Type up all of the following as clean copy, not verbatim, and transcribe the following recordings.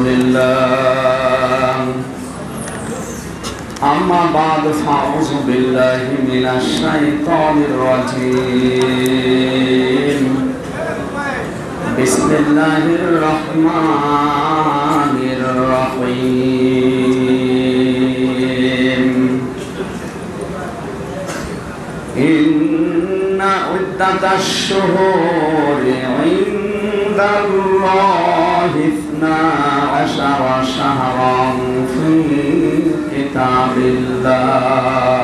لله أما بعد فأعوذ بالله من الشيطان الرجيم بسم الله الرحمن الرحيم إن عدة الشهور عند الله 12 شهرا في كتاب الله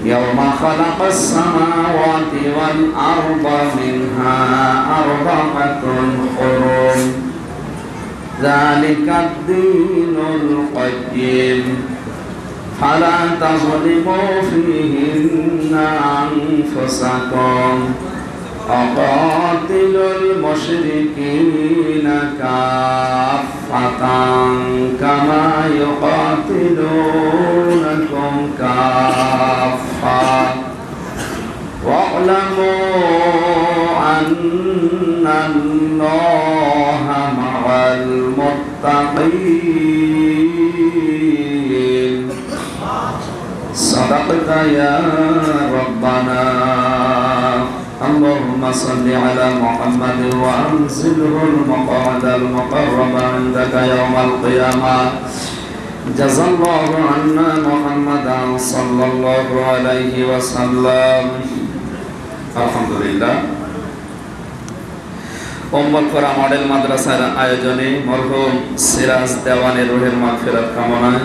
يوم خلق السماوات والأرض منها 4 حرم ذلك الدين القيم فلا تظلموا فيهن أنفسكم وقاتلوا المشركين كافة كما يقاتلونكم كافة واعلموا أن الله مع المتقين صدقت يا ربنا اللهم صل على محمد وأنزله المقعد المقرب عندك يوم القيامة جزا الله عنا محمدا صلى الله عليه وسلم الحمد لله উম্মুল কুরা model মাদ্রাসার আয়োজনে মরহুম সিরাজ দেওয়ানের রুহের মাগফিরাত কামনায়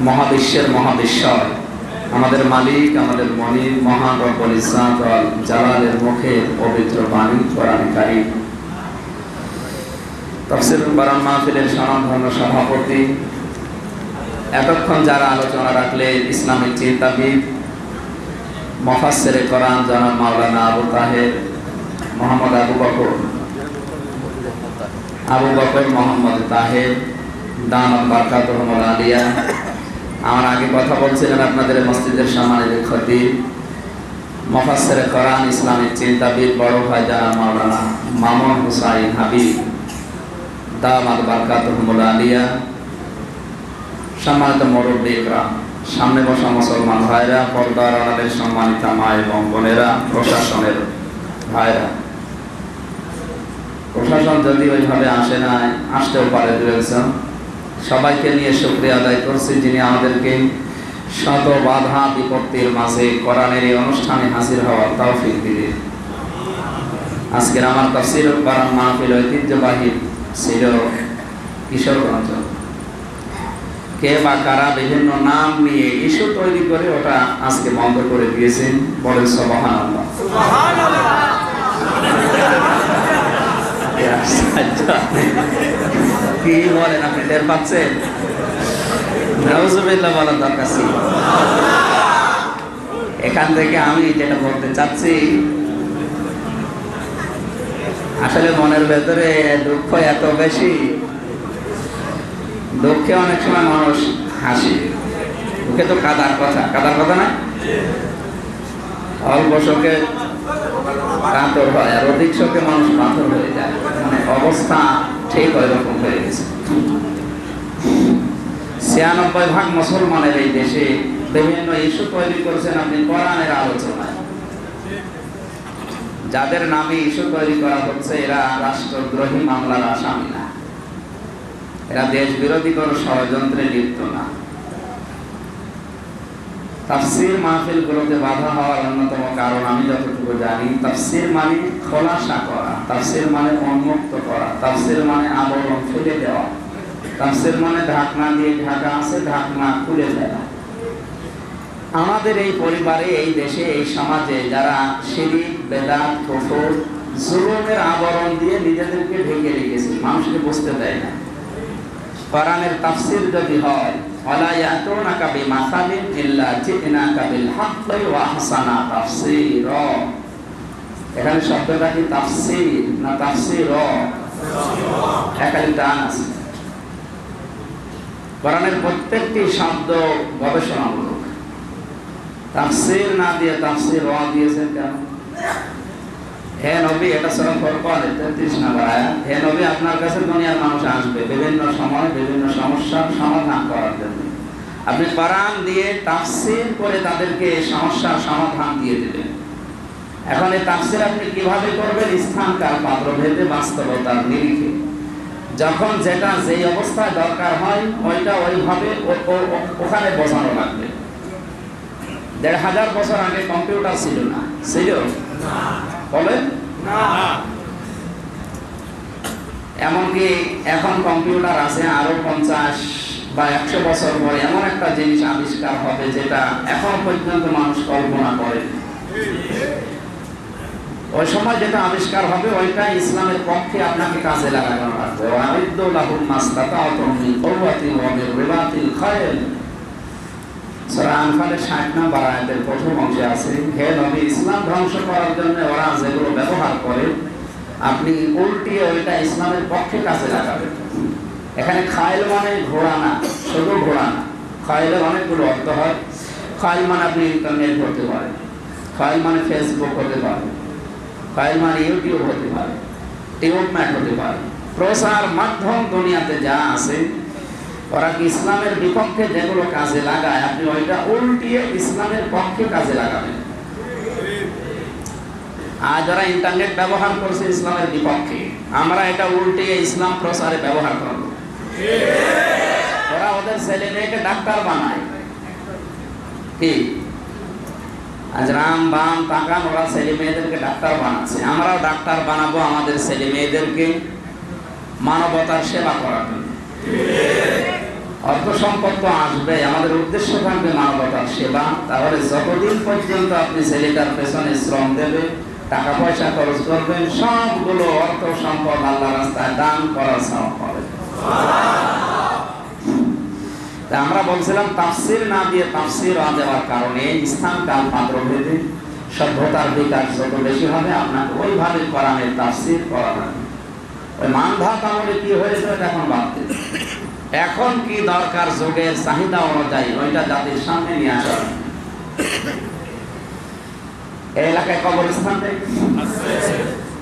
মহাবিশ্বের মহাবিশ্বর আমাদের মালিক আমাদের মনির মহান রব্বুল ইজ্জাত ওয়াল জালালের মুখে পবিত্র বাণী কোরআন কারীম তাফসীরুল বারান মাহফিলের স্বনামধন্য সভাপতি এতক্ষণ যারা আলোচনা রাখলেন ইসলামিক চিন্তাবিদ মুফাসসিরে কোরআন জনাব মাওলানা আবু তাহের মোহাম্মদ আবু বকর মোহাম্মদ তাহের দামাত বারাকাতুহুল আলিয়া আমার আগে কথা বলছিলেন আপনাদের মসজিদের সম্মানিত খতিব মুফাসসিরে কোরআন ইসলামিক চিন্তাবিদ বড় ভাই জনাব মাওলানা মামুন হুসাইন হাবিব দামাত বারাকাতুহুল আলিয়া সম্মানিত মুরব্বিরা সামনে বসা মুসলমান ভাইরা পর্দার আড়ালের সম্মানিত মা এবং বোনেরা প্রশাসনের ভাইরা প্রশাসন যদি ওইভাবে আসে না আসতেও পারে দুজন সবাইকে নিয়ে শুকরিয়া আদায় করছি যিনি আমাদেরকে শত বাধা বিপত্তির মাঝে কোরআনের এই অনুষ্ঠানে হাজির হওয়ার তৌফিক দিলেন। আজকের আমার তাফসীরুল কোরআন মাহফিল ঐতিহ্যবাহী ছিল কিশোরগঞ্জ। কে বা কারা বিভিন্ন নাম নিয়ে ইস্যু তৈরি করে ওটা আজকে বন্ধ করে দিয়েছেন, বলেন সুবহানাল্লাহ। কি বলেন আপনি টের পাচ্ছেন? নাউযুবিল্লাহ বলার দরকার ছিল। এখান থেকে আমি যেটা বলতে চাচ্ছি আসলে মনের ভেতরে দুঃখ এত বেশি, দুঃখে অনেক সময় মানুষ হাসি, দুঃখে তো কাদার কথা না, অল্প শোকে কাতর হয় আর অধিক শোকে মানুষ পাথর হয়ে যায়, মানে অবস্থা ঠিক ওই রকম হয়ে গেছে। ৯৬% মুসলমানের এই দেশে বিভিন্ন ইস্যু তৈরি করেছেন আপনি কোরআনের আলোচনায়। যাদের নামে ইস্যু তৈরি করা হচ্ছে এরা রাষ্ট্রদ্রোহী মামলার আসামি না, এরা দেশ বিরোধী কোনো ষড়যন্ত্রে লিপ্ত না। তাফসীর মাহফিলগুলোতে বাধা হওয়ার অন্যতম কারণ আমি যতটুকু জানি, তাফসীর মানে খোলাসা করা, তাফসীর মানে উন্মুক্ত করা, তাফসীর মানে আবরণ খুলে দেওয়া, তাফসীর মানে ঢাকনা দিয়ে ঢাকা আছে ঢাকনা খুলে দেওয়া। আমাদের এই পরিবারে, এই দেশে, এই সমাজে যারা শিরক, বেদাত, কুফর, জুলুমের আবরণ দিয়ে নিজেদেরকে ঢেকে রেখেছে, মানুষকে বুঝতে দেয় না। কোরআনের তাফসীর যদি হয় ওয়ালা ইয়াতুনাকা বিমাসালিন ইল্লা জিনাকা বিল হাক্কি ওয়া আহসানা তাফসীরা, এখানে শব্দটা কি তাফসীর না তাফসীর? একালি টান আছে। কোরআনের প্রত্যেকটি শব্দ গবেষণামূলক। তাফসীর না দিয়ে তাফসীর দিয়েছেন কেন? হে নবী, এটা সূরা ফুরকানের 33 নম্বর আয়াত। হে নবী, আপনার কাছে দুনিয়ার মানুষ আসবে বিভিন্ন সময় বিভিন্ন সমস্যার সমাধান করার জন্য। আপনি কোরআন দিয়ে তাফসীর করে তাদেরকে সমস্যার সমাধান দিয়ে দিবেন। এখন এই তাফসীর আপনি কিভাবে করবেন? স্থান কাল পাত্র ভেদে বাস্তবতার নিরিখে যখন যেটা যেই অবস্থায় দরকার হয় ওইটা ওইভাবে ওখানে বোঝানো লাগবে। ১৫০০ বছর আগে কম্পিউটার ছিল না, ছিল বলেন না। এমনকি এখন কম্পিউটার আছে, আরো 50 বা 100 বছর পরে এমন একটা জিনিস আবিষ্কার হবে যেটা এখন পর্যন্ত মানুষ কল্পনা করে। ওই সময় যেটা আবিষ্কার হবে ওইটা ইসলামের পক্ষে আপনাকে কাজে লাগানো লাগবে। ওয়াইদু লাহুম মাসতাতাতুম মিন কুওয়াতিন ওয়া মিন রিবাতিল খায়ল। সূরা আনফালের 60 নম্বর আয়াতের প্রথম অংশে আছে, হে নবী, ইসলাম ধ্বংস করার জন্য ওরা যেগুলো ব্যবহার করে আপনি উল্টিয়ে ওইটা ইসলামের পক্ষে কাজে লাগাবেন। এখানে খায়ল মানে ঘোড়া না, শুধু ঘোড়া না। খায়লের অনেকগুলো অর্থ হয়। খায়ল মানে আপনি ইন্টারনেট হতে পারে, খায়ল মানে ফেসবুক হতে পারে, খায়ল মানে ইউটিউব হতে পারে, টিউবম্যাট হতে পারে। প্রচার মাধ্যম দুনিয়াতে যা আছে ওরা কি ইসলামের বিপক্ষে যেগুলো কাজে লাগায় আপনি ওইটা উল্টিয়ে ইসলামের পক্ষে কাজে লাগাবেন। আজ ওরা ইন্টারনেট ব্যবহার করছে ইসলামের বিপক্ষে, আমরা এটা উল্টিয়ে ইসলাম প্রচারে ব্যবহার করব। ওরা ওদের ছেলে মেয়েকে ডাক্তার বানায়, কি আজ রাম বাম তাকান, ওরা ছেলে মেয়েদেরকে ডাক্তার বানাচ্ছে। আমরাও ডাক্তার বানাবো আমাদের ছেলে মেয়েদেরকে মানবতার সেবা করার জন্য। অর্থ সম্পদ তো আসবে, আমাদের উদ্দেশ্য থাকবে মানবতার সেবা। তাহলে যতদিন পর্যন্ত আপনি ছেলেটার পেছনে শ্রম দেবে, টাকা পয়সা খরচ করবেন, সবগুলো অর্থ সম্পদ আল্লাহ রাস্তায় দান করার সওয়াব পাবেন। আমরা বলছিলাম তাফসীর না দিয়ে তাফসীর দেওয়ার কারণে স্থান কাল পাত্র ভেদে সভ্যতার বিকাশ যত বেশি হবে আপনাকে ওইভাবে কোরআনের তাফসীর করা লাগবে। ওই মানধাত আমলে কি হয়েছে এখন বাদ দিন। এখন কি দরকার যুগের চাহিদা অনুযায়ী ওইটা জাতির সামনে নিয়ে আসা। এই এলাকায় কবরস্থান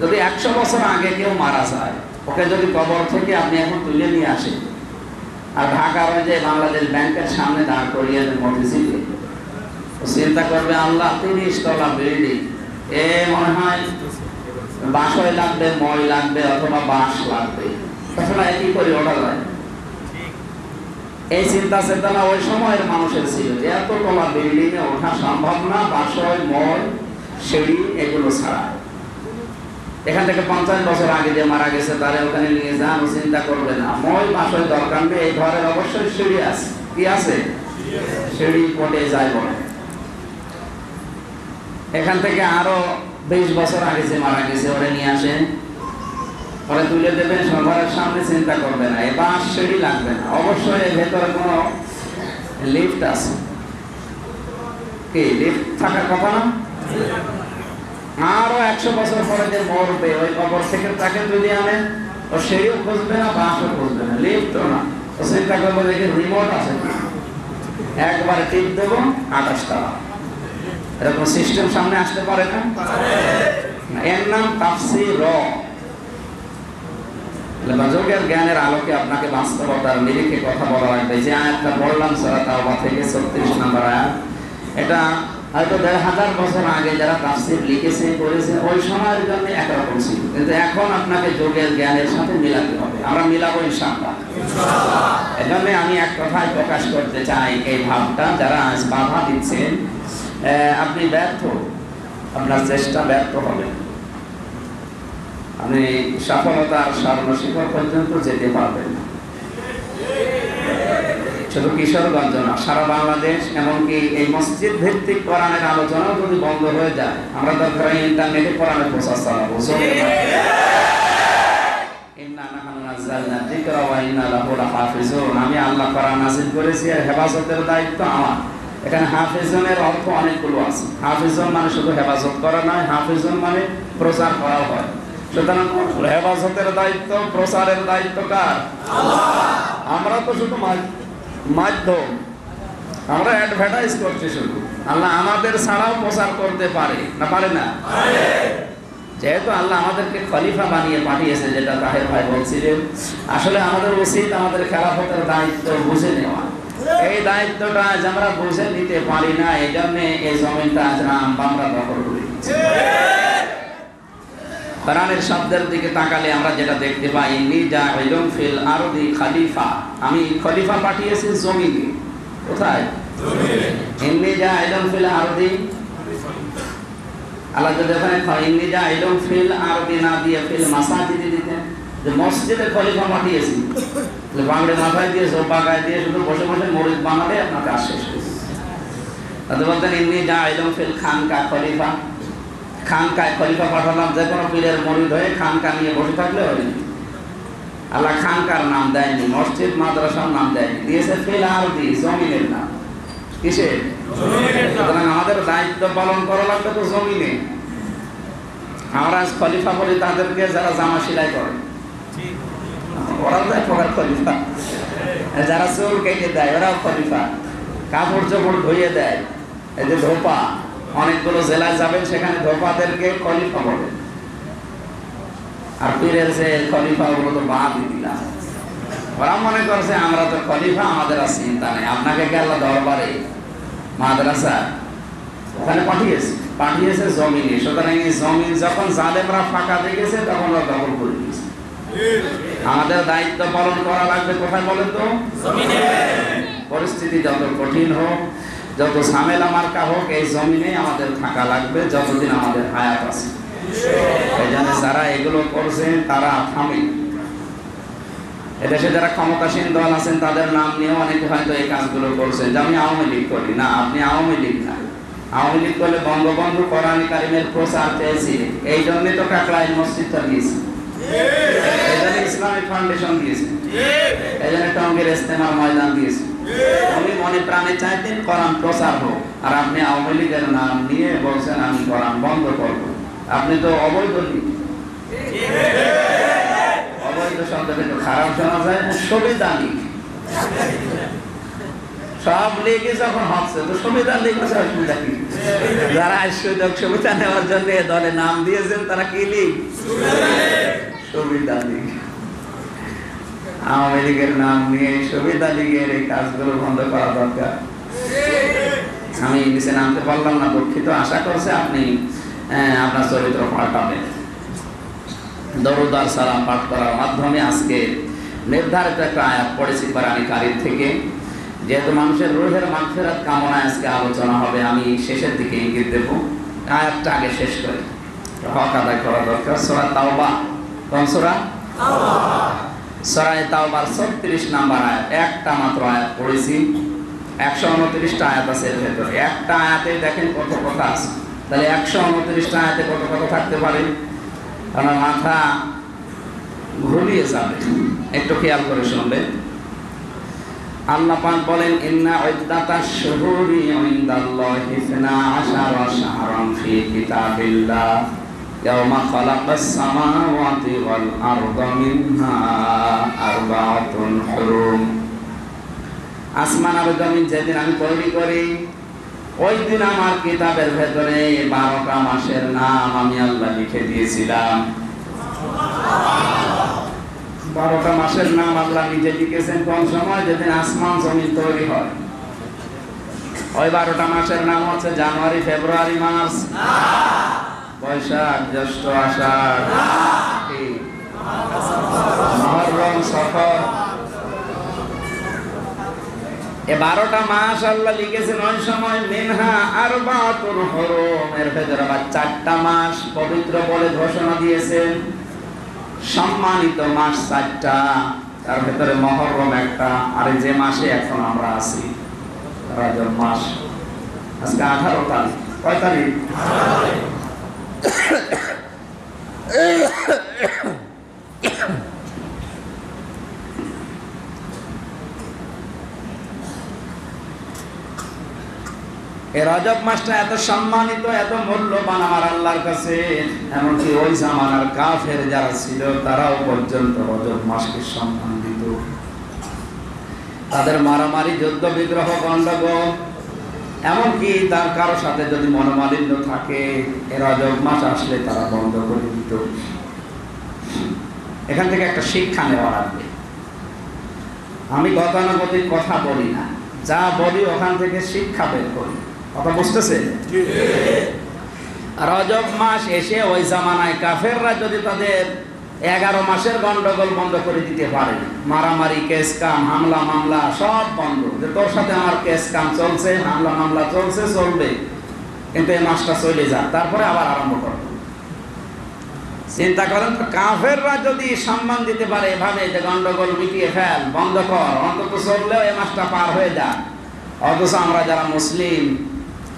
যদি 100 বছর আগে কেউ মারা যায়, ওকে যদি কবর থেকে আপনি এখন তুলে নিয়ে আসেন আর ঢাকার ওই যে বাংলাদেশ ব্যাংকের সামনে দাঁড় করিয়ে দেন মসজিদে, চিন্তা করবে আল্লাহ 30 তলা বিল্ডিং, এ মনে হয় বাঁশই লাগবে, মই লাগবে অথবা বাঁশ লাগবে, তাছাড়া একই করে ওঠা যায়। এই চিন্তা চেতনা ওই সময়ের মানুষের ছিল যে এত তলা বিল্ডিং এ ওঠা সম্ভব না, বাঁশই মই সিঁড়ি এগুলো ছাড়া। এখান থেকে 50 বছর আগে যে মারা গেছে তারে ওখানে নিয়ে যান, ও চিন্তা করবে না মই বাঁশই দরকার নেই, এই ঘরের অবশ্যই সিঁড়ি আছে। কি আছে? সিঁড়ি পটে যায় বলে। এখান থেকে আরো 20 বছর আগে যে মারা গেছে ওরে নিয়ে আসেন, ওরে তুলে দেবেন ঘরের সামনে, চিন্তা করবে না এই বাঁশ সিঁড়ি লাগবে না, অবশ্যই এর ভেতরে কোনো লিফট আছে। কি লিফট থাকার কথা না? আরো 100 বছর পরে যে মরবে ওই কবর থেকে তাকে যদি আনেন, ও সিঁড়িও খুঁজবে না, বাঁশও খুঁজবে না, লিফটও না, ও চিন্তা করবে দেখে রিমোট আছে, একবার টিপ দেবো 28 টাকা। এরকম সিস্টেম সামনে আসতে পারে না? এর নাম তাফসীর। যুগের জ্ঞানের আলোকে আপনাকে বাস্তবতার নিরিখে কথা বলা লাগবে। যে আয়াতটা বললাম সূরা তাওবা থেকে 36 নম্বর আয়াত, এটা হয়তো 1500 বছর আগে যারা তাফসীর লিখেছে করেছে ওই সময়ের জন্য একরকম ছিল, কিন্তু এখন আপনাকে যুগের জ্ঞানের সাথে মিলাতে হবে। আমরা মিলাবো ইনশাআল্লাহ। এজন্য আমি এক কথায় প্রকাশ করতে চাই এই ভাবটা, যারা আজ বাধা দিচ্ছেন আপনি ব্যর্থ, আপনার চেষ্টা ব্যর্থ হবে, আপনি সফলতার সর্বশিখর পর্যন্ত যেতে পারবেন না। শুধু কিশোরগঞ্জ না, সারা বাংলাদেশ, এমনকি এই মসজিদ ভিত্তিক কোরআনের আলোচনাও যদি বন্ধ হয়ে যায়, আমরা দরকার ইন্টারনেটে কোরআনের প্রচার চালাবো। আমি আল্লাহ কোরআন নাযিল করেছি, আর হেফাজতের দায়িত্ব আমার। এখানে হাফেজনের অর্থ অনেকগুলো আছে। হাফেজন মানে শুধু হেফাজত করা নয়, হাফেজন মানে প্রচার করা হয়। সুতরাং হেফাজতের দায়িত্ব, প্রচারের দায়িত্ব কার? আমরা তো শুধু মাধ্যম, আমরা অ্যাডভার্টাইজ করছি শুধু। আল্লাহ আমাদের ছাড়াও প্রচার করতে পারে না, পারে না? যেহেতু আল্লাহ আমাদেরকে খলিফা বানিয়ে পাঠিয়েছে, যেটা তাহের ভাই বলছিলেন, আসলে আমাদের উচিত আমাদের খেলাফতের দায়িত্ব বুঝে নেওয়া। এই দায়িত্বটা আজ আমরা বুঝে নিতে পারি না, এই জন্য এই জমিনটা আজ আমরা দখল করে দিচ্ছি। কোরআনের শব্দের দিকে তাকালে আমরা যেটা দেখতে পাই, ইন্নী জাইলুন ফিল আরদি খলিফা, আমি খলিফা পাঠিয়েছি জমিনে। কোথায়? ইন্নী জাইলুন ফিল আরদি, আল্লাহ যদি ওখানে ইন্নী জাইলুন ফিল আরদি না দিয়ে ফিল মাসাজিদে দিতেন, যে মসজিদে খলিফা পাঠিয়েছি, বাংলা মাথায় দিয়ে জোব্বা গায়ে দিয়ে শুধু বসে বসে মরিদ বানালে আপনার কাজ শেষ হয়েছে। তাদের বলতেন ইন্নী জাইলুন ফিল খানকা খলিফা, খানকায় খলিফা পাঠালাম, যে কোনো পীরের মরিদ হয়ে খানকা নিয়ে বসে থাকলে হবে। আল্লাহ খানকার নাম দেয়নি, মসজিদ মাদ্রাসার নাম দেয়নি, দিয়েছে ফিল আরদি, জমিনের নাম। কিসের? সুতরাং আমাদের দায়িত্ব পালন করা লাগবে তো জমিনে। আমরা আজ খলিফা বলি তাদেরকে যারা জামা সেলাই করে, ওরাও দেয় প্রকার খলিফা। যারা চুল কেটে দেয় ওরাও খলিফা, কাপড় চোপড় ধুয়ে দেয়, এই যে ধোপা, অনেকগুলো জেলায় যাবেন সেখানে ধোপাদেরকে খলিফা বলে। আর পীরের যে খলিফা ওগুলো তো বাদ দিলাম। ওরা মনে করছে আমরা তো খলিফা, আমাদের আর চিন্তা নেই। আপনাকে কে আল্লাহ দরবারে মাদ্রাসা ওখানে পাঠিয়েছে জমিনে। সুতরাং এই জমিন যখন জালেমরা ফাঁকা দেখেছে তখন ওরা দখল করে দিয়েছে। আমাদের দায়িত্ব পালন করা লাগবে কোথায় বলেন তো? জমিনে। পরিস্থিতি যত কঠিন হোক, যত ঝামেলা মার্কা হোক, এই জমিনে আমাদের থাকা লাগবে যতদিন আমাদের হায়াত আছে। এই জন্য যারা এগুলো করছেন তারা থামে। এদেশে যারা ক্ষমতাসীন দল আছেন তাদের নাম নিয়েও অনেকে হয়তো এই কাজগুলো করছেন, যে আমি আওয়ামী লীগ করি। না, আপনি আওয়ামী লীগ না। আওয়ামী লীগ করলে বঙ্গবন্ধু কোরআন কারিমের প্রচার পেয়েছি, এই জন্য তো কাকরাইল মসজিদটা দিয়েছে, এই জন্য ইসলামিক ফাউন্ডেশন দিয়েছে, এই জন্য টঙ্গীর ইজতেমার ময়দান দিয়েছে। উনি মনে প্রাণে চাইতেন কোরআন প্রচার হোক, আর আপনি আওয়ামী লীগের নাম নিয়ে বলছেন আমি কোরআন বন্ধ করবো। আপনি তো অবৈধ লীগ। অবৈধ শব্দটা একটু খারাপ শোনা যায়, সুবিধা লীগ। সব লীগই যখন হচ্ছে তো সুবিধা লীগ অসুবিধা কি? যারা সুযোগ সুবিধা নেওয়ার জন্য দলে নাম দিয়েছেন তারা কি লীগ? সুবিধা লীগ। আওয়ামী লীগের নাম নিয়ে সুবিধা লীগের এই কাজগুলো বন্ধ করা দরকার। আমি নিচে নামতে পারলাম না, দুঃখিত। আশা করছে আপনি আপনার চরিত্র পাল্টাবেন। দরুদ আর সালাম পাঠ করার মাধ্যমে আজকে নির্ধারিত একটা আয়াত পড়েছি কোরআন কারীম থেকে। যেহেতু মানুষের রূহের মাগফিরাত কামনায় আজকে আলোচনা হবে, আমি শেষের দিকে ইঙ্গিত দেব। আয়াতটা আগে শেষ করে হক আদায় করা দরকার। সূরা তাওবা, কোন সূরা? সূরা তাওবার 36 নম্বর আয়াত, একটা মাত্র আয়াত পড়েছি। 129টা আয়াত আছে এর ভেতরে। একটা আয়াতে দেখেন কত কথা আছে। তাহলে 129টা আয়াতে কত কথা থাকতে পারে? আমার মাথা ঘুরিয়ে যাবে। একটু খেয়াল করে শুনবে। আল্লাহ পাক বলেন, ইন্না ইদ্দাতাশ শুহুরি ইনদাল্লাহি 12 শাহরান ফি কিতাবিল্লাহ ইয়াওমা খালাকাস সামাওয়াতি ওয়াল আরদা মিনহা আরবাআতুন হুরুম। আসমান আর জমিন যেদিন আমি তৈরি করি, ওই দিন আমার কিতাবের ভেতরে 12টা মাসের নাম আমি আল্লাহ লিখে দিয়েছিলাম। 12টা মাসের নাম আল্লাহ নিজে লিখেছেন। কোন সময়? যেদিন আসমান জমিন তৈরি হয়। ওই 12টা মাসের নাম হচ্ছে জানুয়ারি, ফেব্রুয়ারি, মার্চ, বৈশাখ, জ্যৈষ্ঠ, আষাঢ়, মুহররম, সফর। এই 12টা মাস আল্লাহ লিখেছেন ওই সময়। মিনহা আরবাতুন হুরুম, এর ভেতরে আবার 4টা মাস পবিত্র বলে ঘোষণা দিয়েছেন। সম্মানিত মাস 4টা, তার ভেতরে মুহররম একটা। আর যে মাসে এখন আমরা আছি, রজব মাস। আজকে 18 তারিখ। কয় তারিখ? এই রজব মাসটা এত সম্মানিত, এত মূল্যবান আমার আল্লাহর কাছে, এমনকি ওই জামানার কাফের যারা ছিল তারাও পর্যন্ত রজব মাসকে সম্মান দিত। তাদের মারামারি, যুদ্ধ, বিগ্রহ, গন্ডগোল এমনকি তার কারোর সাথে যদি মনোমালিন্য থাকে, রজব মাস আসলে তারা বন্ধ করে দিত। এখান থেকে একটা শিক্ষা নেওয়া লাগবে। আমি গতানুগতিক কথা বলি না, যা বলি ওখান থেকে শিক্ষা বের করি। কথা বুঝতেছে? রজব মাস এসে ওই জামানায় কাফেররা যদি তাদের 11 মাসের গন্ডগোল বন্ধ করে দিতে পারে, মারামারি, কেস কাম, হামলা মামলা সব বন্ধ, যে তোর সাথে আমার কেস কাম চলছে, হামলা মামলা চলছে, চলবে, কিন্তু এই মাসটা চলে যাক, তারপরে আবার আরম্ভ করবে। চিন্তা করেন তো, কাফেররা যদি সম্মান দিতে পারে এভাবে যে গন্ডগোল মিটিয়ে ফেল, বন্ধ কর, অন্তত চললেও এ মাসটা পার হয়ে যাক, অথচ আমরা যারা মুসলিম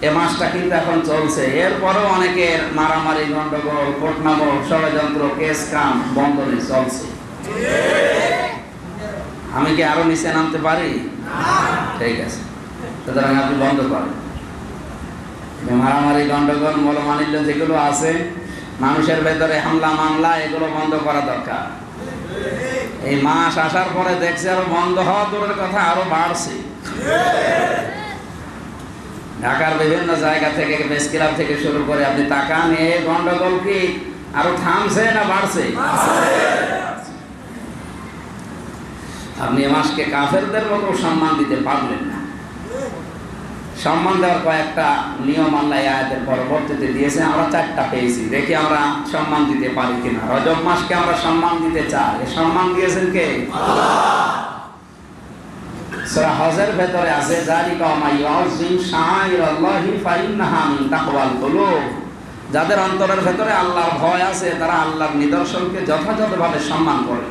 এ মাসটা কিন্তু এখন চলছে, এরপরেও অনেকের মারামারি, গন্ডগোল, কোটনামল, ষড়যন্ত্র, কেস কাম বন্ধ নেই, চলছে। আমি কি আরো নিচে নামতে পারি? ঠিক আছে, সুতরাং আপনি বন্ধ করেন। মারামারি, গন্ডগোল, মলমালিন্য যেগুলো আছে, মানুষের ভেতরে হামলা মামলা, এগুলো বন্ধ করা দরকার। এই মাস আসার পরে দেখছি আরো বন্ধ হওয়া দূরের কথা, আরো বাড়ছে। ঢাকার বিভিন্ন জায়গা থেকে, প্রেস ক্লাব থেকে শুরু করে আপনি তাকান, এই গন্ডগোল কি আরো থামছে না বাড়ছে? আপনি এ মাসকে কাফেরদের মতো সম্মান দিতে পারলেন না। সম্মান দেওয়ার কয়েকটা নিয়ম আল্লাহ আয়াতের পরবর্তীতে দিয়েছে, আমরা 4টা পেয়েছি, দেখি আমরা সম্মান দিতে পারি কিনা। রজব মাসকে আমরা সম্মান দিতে চাই, এ সম্মান দিয়েছেন কে? সূরা হজের ভেতরে আছে, যালিকা মা ইউআযিম শাআইরাল্লাহি ফাইন্নাহা মিন তাকওয়াল কুলুব। যাদের অন্তরের ভেতরে আল্লাহর ভয় আছে, তারা আল্লাহর নিদর্শনকে যথাযথভাবে সম্মান করে।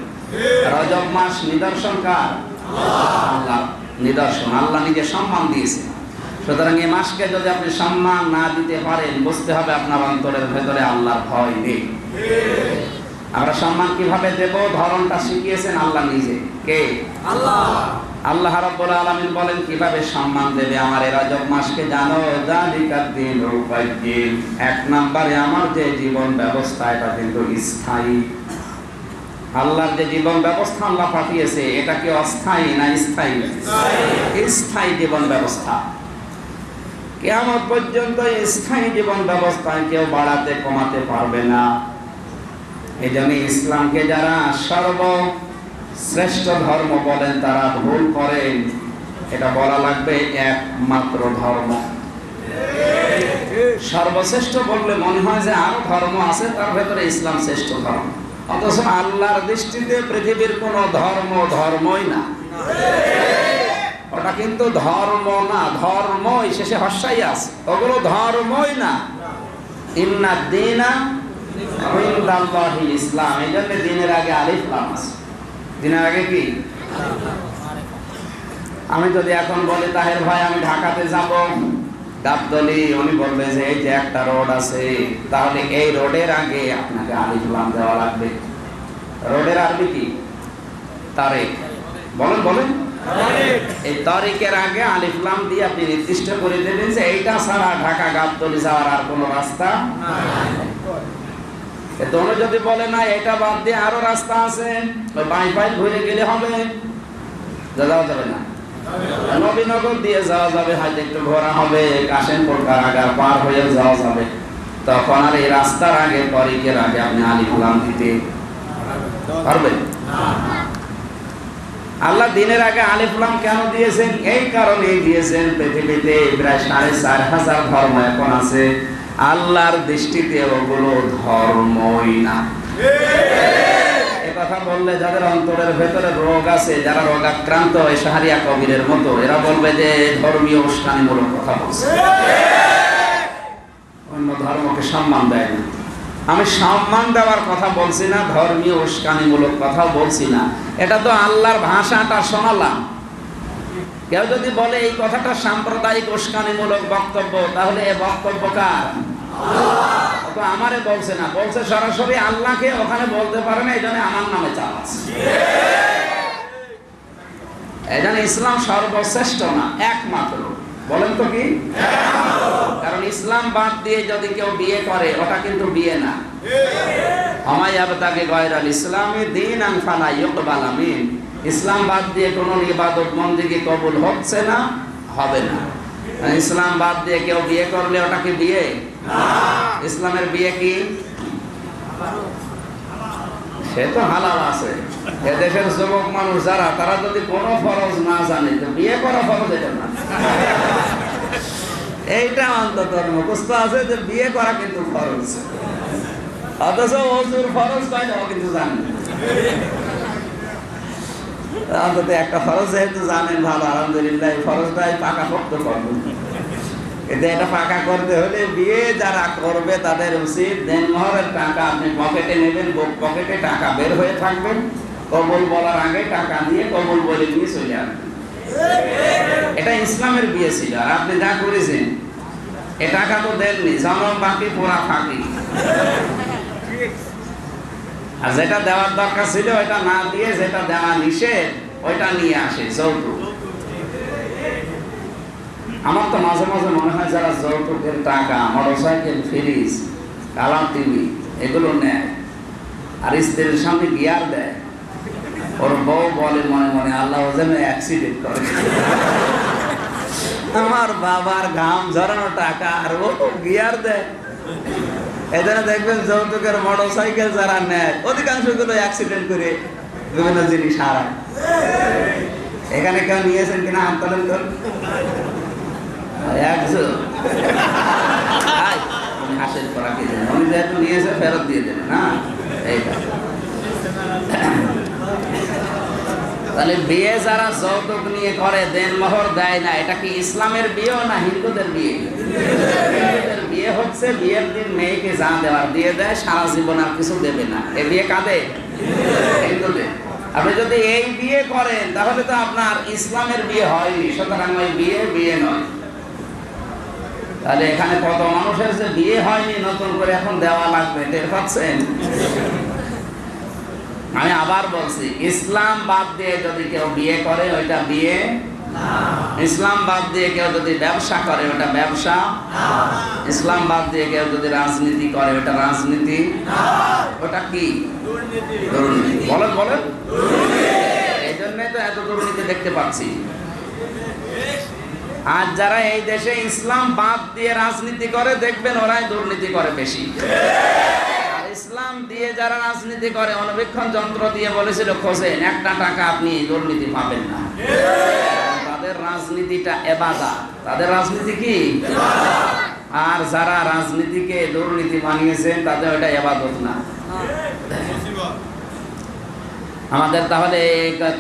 রজব মাস নিদর্শন কার? আল্লাহর নিদর্শন, আল্লাহ নিজে সম্মান দিয়েছে। সুতরাং এই মাসকে যদি আপনি সম্মান না দিতে পারেন, বুঝতে হবে আপনার অন্তরের ভেতরে আল্লাহর ভয় নেই। আমরা সম্মান কিভাবে দেব, ধরনটা শিখিয়েছেন আল্লাহ নিজে। কে? আল্লাহ। আল্লাহ রাব্বুল আলামিন বলেন কিভাবে সম্মান দেবে আমার এই রজব মাসকে, জানো? যালিকাদ দীনুল কাইয়্যিম। 1 নম্বরে আমার যে জীবন ব্যবস্থা, এটা কিন্তু স্থায়ী। আল্লাহর যে জীবন ব্যবস্থা আল্লাহ পাঠিয়েছে, এটা কি অস্থায়ী না স্থায়ী? স্থায়ী জীবন ব্যবস্থা। কিয়ামত পর্যন্ত স্থায়ী জীবন ব্যবস্থায় কেউ বাড়াতে কমাতে পারবে না। এই জন্য ইসলামকে যারা সর্বশ্রেষ্ঠ ধর্ম বলেন, তারা ভুল করেন। এটা বলা লাগবে একমাত্র ধর্ম। সর্বশ্রেষ্ঠ বললে মনে হয় যে আরো ধর্ম আছে, তার ভেতরে ইসলাম শ্রেষ্ঠ ধর্ম, অথচ আল্লাহর দৃষ্টিতে পৃথিবীর কোন ধর্ম ধর্মই না। ওটা কিন্তু ধর্ম না, ধর্মই শেষে হর্ষাই আছে, ওগুলো ধর্মই না। ইন্নাদ দীনা ইনদাল্লাহিল ইসলাম। এই জন্য দিনের আগে আলিফ লাম আছে। দিনের আগে কি? আমি যদি এখন বলি তাহের ভাই আমি ঢাকাতে যাব, গাবতলী, উনি বলবে যে এই যে একটা রোড আছে, তাহলে এই রোডের আগে আপনাকে আলিফ লাম দেওয়া লাগবে। রোডের আরবি কি? তারিখ। বলেন বলেন। এই তারিখের আগে আলিফ লাম দিয়ে আপনি নির্দিষ্ট করে দেবেন যে এইটা ছাড়া ঢাকা গাবতলী যাওয়ার আর কোনো রাস্তা নাই। দোনো যদি বলে না এটা বাদ দিয়ে আরো রাস্তা আছে, ওই বাইপাইল ঘুরে গেলে হবে, যাওয়া যাবে না। নবীনগর দিয়ে যাওয়া যাবে, হয়তো একটু ঘোরা হবে, কাশেমপুর কারাগার পার হয়ে যাওয়া যাবে। তখন আর এই রাস্তার আগে, তারিখের আগে আপনি আলিফ লাম দিতে পারবেন? আল্লাহ দিনের আগে আলিফ লাম কেন দিয়েছেন? এই কারণেই দিয়েছেন, পৃথিবীতে প্রায় 4500 ধর্ম এখন আছে, আল্লাহর দৃষ্টিতে ওগুলো ধর্মই না। কথা বললে যাদের অন্তরের ভেতরে রোগ আছে, যারা রোগাক্রান্ত, শাহরিয়া কবিরের মতো, এরা বলবে যে ধর্মীয় উস্কানিমূলক কথা বলছে, অন্য ধর্মকে সম্মান দেয় না। আমি সম্মান দেওয়ার কথা বলছি না, ধর্মীয় উস্কানিমূলক কথা বলছি না। এটা তো আল্লাহর ভাষাটা শোনালাম। কেউ যদি বলে এই কথাটা সাম্প্রদায়িক উস্কানিমূলক বক্তব্য, তাহলে এই বক্তব্য কার? তো আমারে বলছে না, বলছে সরাসরি আল্লাহকে। ওখানে বলতে পারে না, এই জন্য আমার নামে চাপ আছে। এই জন্য ইসলাম সর্বশ্রেষ্ঠ না, একমাত্র। বলেন তো কি? কারণ ইসলাম বাদ দিয়ে যদি কেউ বিয়ে করে, ওটা কিন্তু বিয়ে না। আমায়াবতাগি গায়রাল ইসলামি দীনান ফালা ইউকবাল মিন। ইসলাম বাদ দিয়ে কোনো ইবাদত বন্দেগী কবুল হচ্ছে না, হবে না। ইসলাম বাদ দিয়ে কেউ বিয়ে করলে ওটা কি বিয়ে? ইসলামের বিয়ে কি? সে তো হালাল আছে। এদেশের যুবক মানুষ যারা, তারা যদি কোনো ফরজ না জানে তো বিয়ে করা ফরজ এটা না। এইটা অন্তত মুখস্থ আছে যে বিয়ে করা কিন্তু ফরজ, অথচ ওযুর ফরজ কয়টাও কিন্তু জানেন। অন্তত একটা ফরজ যেহেতু জানেন ভালো, আলহামদুলিল্লাহ, ফরজটাই পাকা পোক্ত করবেন। কিন্তু এটা পাকা করতে হলে বিয়ে যারা করবে তাদের উচিত দেনমোহরের টাকা আপনি পকেটে নেবেন, পকেটে টাকা বের হয়ে থাকবেন, কবুল বলার আগে টাকা দিয়ে কবুল বলে নিয়ে চলে আসবেন। এটা ইসলামের বিয়ে ছিল। আর আপনি যা করেছেন এ টাকা তো দেননি, জনম বাকি পোড়া ফাঁকি। আর যেটা দেওয়ার দরকার ছিল ওইটা না দিয়ে যেটা দেওয়া নিষেধ ওইটা নিয়ে আসে যৌতুক। আমার তো মাঝে মাঝে মনে হয় যারা যৌতুকের টাকা, মোটরসাইকেল, ফ্রিজ, কালার টিভি এগুলো নেয় আর স্ত্রীর সামনে গিয়ার দেয়, ওর বউ বলে মনে মনে আল্লাহ যেন অ্যাক্সিডেন্ট করে। আমার বাবার ঘাম ঝরানো টাকা আর ও গিয়ার দেয়। এজন্য দেখবেন যৌতুকের মোটরসাইকেল যারা নেয় অধিকাংশ গুলো অ্যাক্সিডেন্ট করে বিভিন্ন জিনিস হারায়। এখানে কেউ নিয়েছেন কিনা হাত তোলেন তো? হাসের পরা কে দেন, উনি যেহেতু নিয়েছে ফেরত দিয়ে দেবেন না। এইটা তাহলে বিয়ে যারা যৌতুক নিয়ে করে, দেনমোহর দেয় না, এটা কি ইসলামের বিয়ে না হিন্দুদের বিয়ে? হিন্দুদের বিয়ে হচ্ছে বিয়ের দিন মেয়েকে যা দেওয়ার দিয়ে দেয়, সারা জীবন আর কিছু দেবে না। এ বিয়ে কাদের? হিন্দুদের। আপনি যদি এই বিয়ে করেন তাহলে তো আপনার ইসলামের বিয়ে হয়নি, সুতরাং ওই বিয়ে বিয়ে নয়। তাহলে এখানে কত মানুষের যে বিয়ে হয়নি নতুন করে এখন দেওয়া লাগবে, টের পাচ্ছেন? আমি আবার বলছি, ইসলাম বাদ দিয়ে যদি কেউ বিয়ে করে ওইটা বিয়ে না। ইসলাম বাদ দিয়ে কেউ যদি ব্যবসা করে ওটা ব্যবসা না। ইসলাম বাদ দিয়ে কেউ যদি রাজনীতি করে ওটা রাজনীতি না। ওটা কি? দুর্নীতি। বলেন বলেন, এই জন্যই তো এত দুর্নীতি দেখতে পাচ্ছি। আর যারা এই দেশে ইসলাম বাদ দিয়ে রাজনীতি করে দেখবেন ওরাই দুর্নীতি করে বেশি। ইসলাম দিয়ে যারা রাজনীতি করে, অনুবীক্ষণ যন্ত্র দিয়ে বলেছিল খোঁজেন, একটা টাকা আপনি দুর্নীতি পাবেন না। তাদের রাজনীতিটা ইবাদত। তাদের রাজনীতি কি? আর যারা রাজনীতিকে দুর্নীতি বানিয়েছেন তাদের ওটা ইবাদত না। আমাদের তাহলে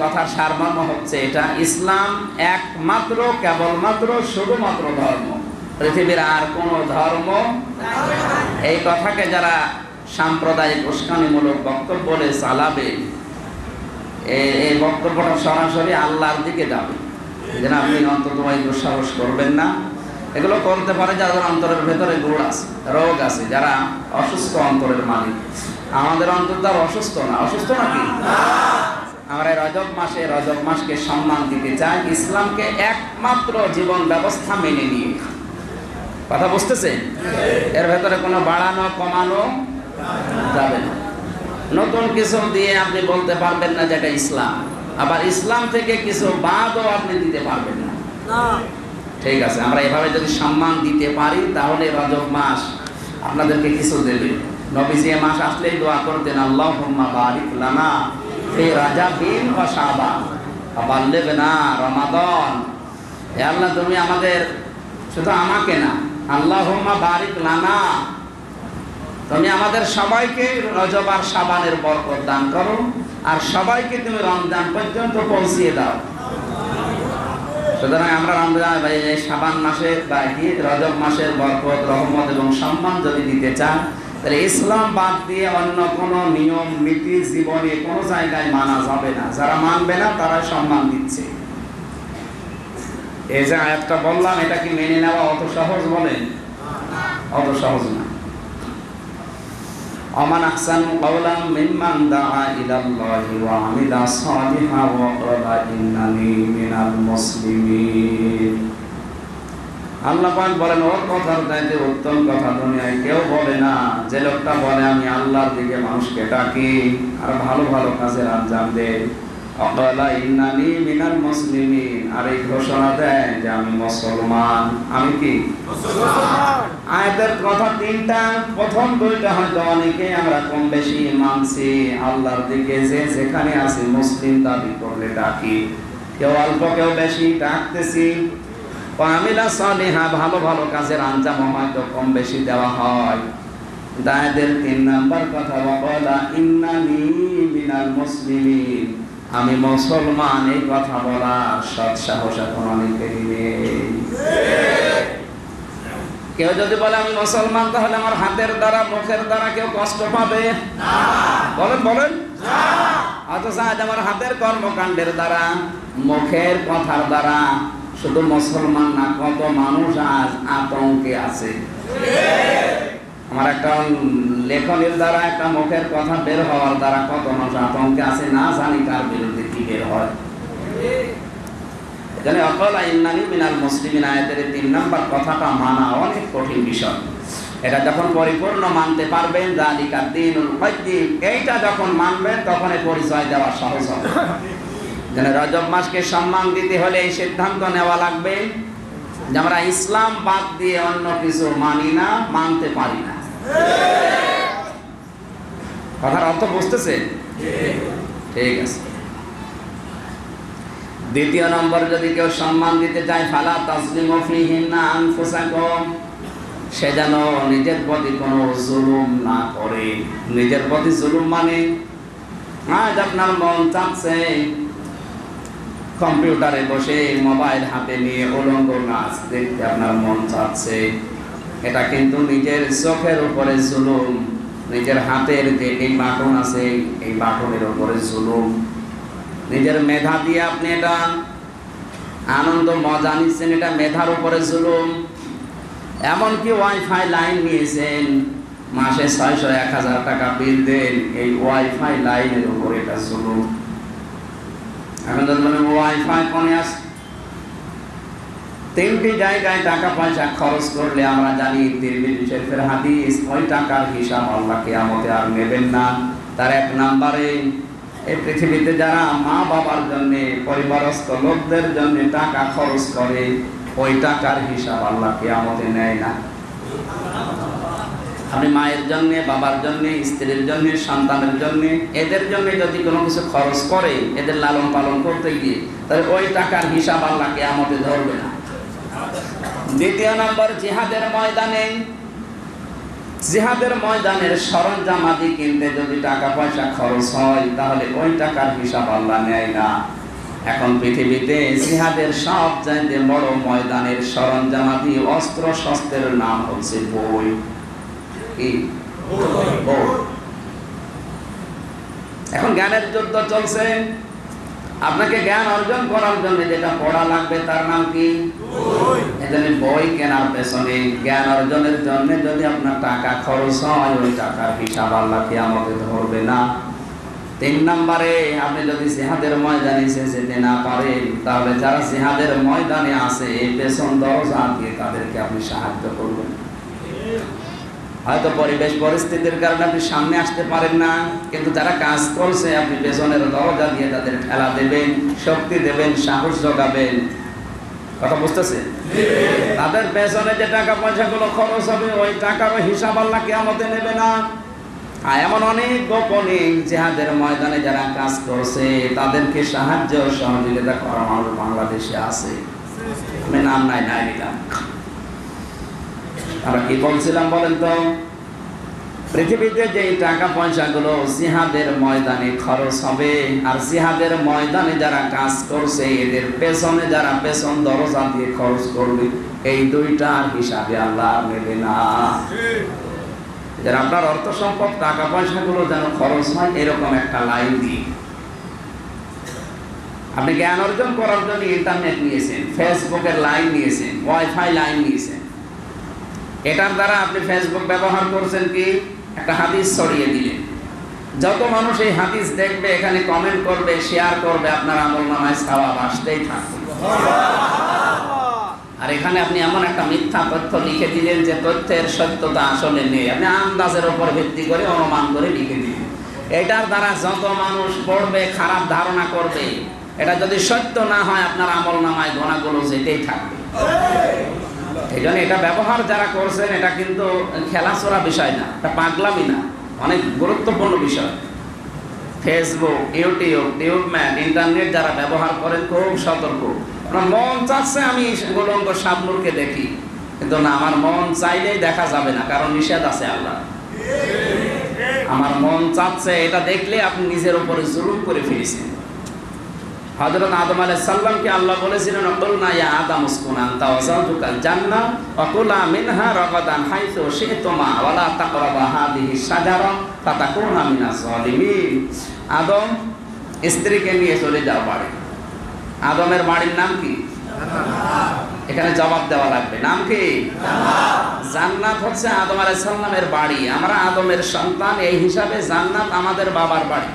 কথার সারমর্ম হচ্ছে এটা, ইসলাম একমাত্র, কেবলমাত্র, শুধুমাত্র ধর্ম, পৃথিবীর আর কোনো ধর্ম। এই কথাকে যারা সাম্প্রদায়িক উস্কানিমূলক বক্তব্য বলে চালাবে, এই বক্তব্যটা সরাসরি আল্লাহর দিকে যাবে। যেন আপনি অন্তত দুঃসাহস করবেন না। এগুলো করতে পারে যাদের অন্তরের ভেতরে গুড় আছে, রোগ আছে, যারা অসুস্থ অন্তরের মালিক। আমাদের অন্তর তো অসুস্থ না। অসুস্থ নাকি? আমরা রজব মাসকে সম্মান দিতে চাই, ইসলামকে একমাত্র জীবন ব্যবস্থা মেনে নিয়ে। কথা বুঝতেছেন? এর ভেতরে কোনো বাড়ানো কমানো যাবে না। নতুন কিছু দিয়ে আপনি বলতে পারবেন না যেটা ইসলাম, আবার ইসলাম থেকে কিছু বাদও আপনি দিতে পারবেন না। ঠিক আছে, আমরা এভাবে যদি সম্মান দিতে পারি তাহলে রজব মাস আপনাদেরকে কিছু দেবে। নবীজি এ মাস আসলেই দোয়া করতেন, আল্লাহুম্মা বারিক লানা ফি রাজাবিন ওয়া শাবান ওয়া বাল্লিগনা রমাদান। হে আল্লাহ, তুমি আমাদের, শুধু আমাকে না, আল্লাহুম্মা বারিক লানা, তুমি আমাদের সবাইকে রজব আর শাবানের বরকত দান করো, আর সবাইকে তুমি রমজান পর্যন্ত পৌঁছিয়ে দাও। সুতরাং আমরা রমজান, শাবান মাসের বা রজব মাসের বরকত, রহমত এবং সম্মান যদি দিতে চান, তাহলে ইসলাম বাদ দিয়ে অন্য কোনো নিয়ম নীতি জীবনে কোনো জায়গায় মানা যাবে না। যারা মানবে না তারা সম্মান দিচ্ছে। এই যে আয়াতটা বললাম, এটা কি মেনে নেওয়া অত সহজ? বলেন, অত সহজ না। আমান আহসানু কাওলাম মিম্মান দাআ ইলাল্লাহি ওয়া আমিলা সালিহান ওয়া ক্বালা ইন্নানি মিনাল মুসলিমিন। আল্লাহ পাক বলেন, ওর কথার চাইতে উত্তম কথা দুনিয়ায় কেউ বলে না। যে লোকটা বলে আমি আল্লাহর দিকে মানুষকে ডাকি আর ভালো ভালো কাজের আঞ্জাম দেয়, ওয়াকালা ইন্নানি মিনাল মুসলিমিন, আর এই ঘোষণা দেয় যে আমি মুসলমান। আমি কি মুসলমান? আয়াতের কথা তিনটা, প্রথম দুইটা হয়তো অনেকে আমরা কম বেশি মানছি, আল্লাহর দিকে যে যেখানে আছি মুসলিম দাবি করলে ডাকি, কেউ অল্প কেউ বেশি ডাকতেছি। আমিলা সালিহা, ভালো ভালো কাজের আঞ্জাম হয়তো কম বেশি দেওয়া হয়। দায়েদের 3 নাম্বার কথা, ওয়াকালা ইন্নানি মিনাল মুসলিমিন, আমি মুসলমান, এই কথা বলার সৎ সাহস এখন অনেকেরই নেই। কেউ যদি বলে আমি মুসলমান, তাহলে আমার হাতের দ্বারা মুখের দ্বারা কেউ কষ্ট পাবে না? বলেন বলেন না। অথচ আজ আমার হাতের কর্মকাণ্ডের দ্বারা, মুখের কথার দ্বারা শুধু মুসলমান না, কত মানুষ আজ আতঙ্কে আছে। আমার একটা লেখনের দ্বারা, একটা মুখের কথা বের হওয়ার দ্বারা কত মানুষ আতঙ্কে আছে, না জানি কার বিরুদ্ধে কি বের হয়। এখানে ওয়াকালা ইন্নানি মিনাল মুসলিমিন আয়াতের 3 নাম্বার কথাটা মানা অনেক কঠিন বিষয়। এটা যখন পরিপূর্ণ মানতে পারবেন, যালিকা দ্বীনুল কাইয়্যিম, এইটা যখন মানবেন তখন এই পরিচয় দেওয়া সহজ হবে। যেন রজব মাসকে সম্মান দিতে হলে এই সিদ্ধান্ত নেওয়া লাগবে যে আমরা ইসলাম বাদ দিয়ে অন্য কিছু মানি না, মানতে পারি না। কথার অর্থ বুঝতেছে? ঠিক আছে। দ্বিতীয় নম্বর, যদি কেউ সম্মান দিতে চায়, ফালা তাজলিমু ফীহিন্না আনফুসাকুম, সে যেন নিজের প্রতি কোনো জুলুম না করে। নিজের প্রতি জুলুম মানে আজ আপনার মন চাচ্ছে কম্পিউটারে বসে মোবাইল হাতে নিয়ে উলঙ্গ নাচ দেখতে আপনার মন চাচ্ছে, এটা কিন্তু নিজের চোখের উপরে জুলুম। নিজের হাতের যে এই বাটন আছে, এই বাটনের উপরে জুলুম। নিজের মেধা দিয়ে আপনি এটা আনন্দ মজা নিচ্ছেন, এটা মেধার উপরে জুলুম। এমনকি ওয়াইফাই লাইন নিয়েছেন, মাসে 600-1000 টাকা বিল দেন, এই ওয়াইফাই লাইনের উপরে এটা জুলুম। এখন যদি বলেন ওয়াইফাই কোনে আছে, 3টি জায়গায় টাকা পয়সা খরচ করলে আমরা জানি তিরমিজি শরীফের হাদিস, ওই টাকার হিসাব আল্লাহ কিয়ামতে আর নেবেন না। তার 1 নম্বরে, এই পৃথিবীতে যারা মা বাবার জন্য, পরিবারস্থ লোকদের জন্য টাকা খরচ করে, ওই টাকার হিসাব আল্লাহ কিয়ামতে নেয় না। আপনি মায়ের জন্য, বাবার জন্য, স্ত্রীর জন্য, সন্তানের জন্য, এদের জন্য যদি কোনো কিছু খরচ করে, এদের লালন পালন করতে গিয়ে, তাহলে ওই টাকার হিসাব আল্লাহ কিয়ামতে ধরবে না। দ্বিতীয় নম্বর, জিহাদের ময়দানে, জিহাদের ময়দানের সরঞ্জামাদি কিনতে যদি টাকা পয়সা খরচ হয়, তাহলে ওই টাকার হিসাব আল্লাহ নেয় না। এখন পৃথিবীতে জিহাদের সবচাইতে বড় ময়দানের সরঞ্জামাদি, অস্ত্র শস্ত্রের নাম হচ্ছে বই। কি বই? এখন জ্ঞানের যুদ্ধ চলছে, আপনাকে জ্ঞান অর্জন করার জন্য যেটা পড়া লাগবে তার নাম কি? বই। এজন্য বই কেনার পেছনে, জ্ঞান অর্জনের জন্য যদি আপনার টাকা খরচ হয়, ওই টাকার হিসাব আল্লাহ কিয়ামতে ধরবে না। 3 নম্বরে, আপনি যদি জিহাদের ময়দানে যেতে না পারেন, তাহলে যারা জিহাদের ময়দানে আছে, এই পেছন দরজা দিয়ে তাদেরকে আপনি সাহায্য করবেন। হয়তো পরিবেশ পরিস্থিতির কারণে আপনি সামনে আসতে পারেন না, কিন্তু যারা কাজ করছে আপনি পেছনের দরজা দিয়ে তাদের ঠেলা দেবেন, শক্তি দেবেন, সাহস যোগাবেন। কথা বুঝতেছে? তাদের পেছনে যে টাকা পয়সাগুলো খরচ হবে, ওই টাকারও হিসাব আল্লাহ কিয়ামতে নেবে না। আর এমন অনেক গোপনে জিহাদের ময়দানে যারা কাজ করছে, তাদেরকে সাহায্য সহযোগিতা করা মানুষ বাংলাদেশে আছে। আমি নাম নাই নিলাম। আমরা কি বলছিলাম বলেন তো? পৃথিবীতে যে টাকা পয়সাগুলো জিহাদের ময়দানে খরচ হবে, আর জিহাদের ময়দানে যারা কাজ করছে, এদের পেছনে যারা পেছন দরজা দিয়ে খরচ করবে, এই দুইটার হিসাবে আল্লাহ নেবে না। যারা আপনার অর্থ সম্পদ, টাকা পয়সাগুলো যেন খরচ হয়, এরকম একটা লাইন দিই। আপনি জ্ঞান অর্জন করার জন্য ইন্টারনেট নিয়েছেন, ফেসবুকের লাইন নিয়েছেন, ওয়াইফাই লাইন নিয়েছেন, এটার দ্বারা আপনি ফেসবুক ব্যবহার করছেন কি? একটা হাদিস ছড়িয়ে দিলেন, যত মানুষ এই হাদিস দেখবে, এখানে কমেন্ট করবে, শেয়ার করবে, আপনার আমলনামায় সওয়াব আসতেই থাকবে। আর এখানে আপনি এমন একটা মিথ্যা তথ্য লিখে দিলেন যে তথ্যের সত্যতা আসলে নেই, আপনি আন্দাজের উপর ভিত্তি করে, অনুমান করে লিখে দিলেন। এটার দ্বারা যত মানুষ পড়বে, খারাপ ধারণা করবে, এটা যদি সত্য না হয় আপনার আমল নামায় গোনাগুলো যেতেই থাকবে। এই জন্য এটা ব্যবহার যারা করছেন এটা কিন্তু খেলাচোরা বিষয় না, এটা পাগলামি না, অনেক গুরুত্বপূর্ণ বিষয়। ফেসবুক, ইউটিউব, টিউবম্যান, ইন্টারনেট যারা ব্যবহার করেন খুব সতর্ক। আমার মন চাচ্ছে আমি গোলঙ্গ শাবনূরকে দেখি, কিন্তু না, আমার মন চাইলেই দেখা যাবে না, কারণ নিষেধ আছে আল্লাহ। আমার মন চাচ্ছে এটা দেখলে আপনি নিজের উপরে জুলুম করে ফেলেছেন। হযরত আদম আলাইহিস সালামকে আল্লাহ বলেছিলেন, "কুলনা ইয়া আদম উসকুন আনতা ওয়া যাওজুকাল জান্নাহ ওয়া কুলা মিনহা রাগাদান হাইসু শি'তুমা ওয়া লা তাকরাবা হাযিহি শাজারা ফাতাকুনা মিনাজ জালিমিন।" আদম, স্ত্রীকে নিয়ে চলে যাও বাড়ি। আদমের বাড়ির নাম কি? এখানে জবাব দেওয়া লাগবে, নাম কি? জান্নাত হচ্ছে আদম আলাইহিস সালামের বাড়ি। আমরা আদমের সন্তান, এই হিসাবে জান্নাত আমাদের বাবার বাড়ি।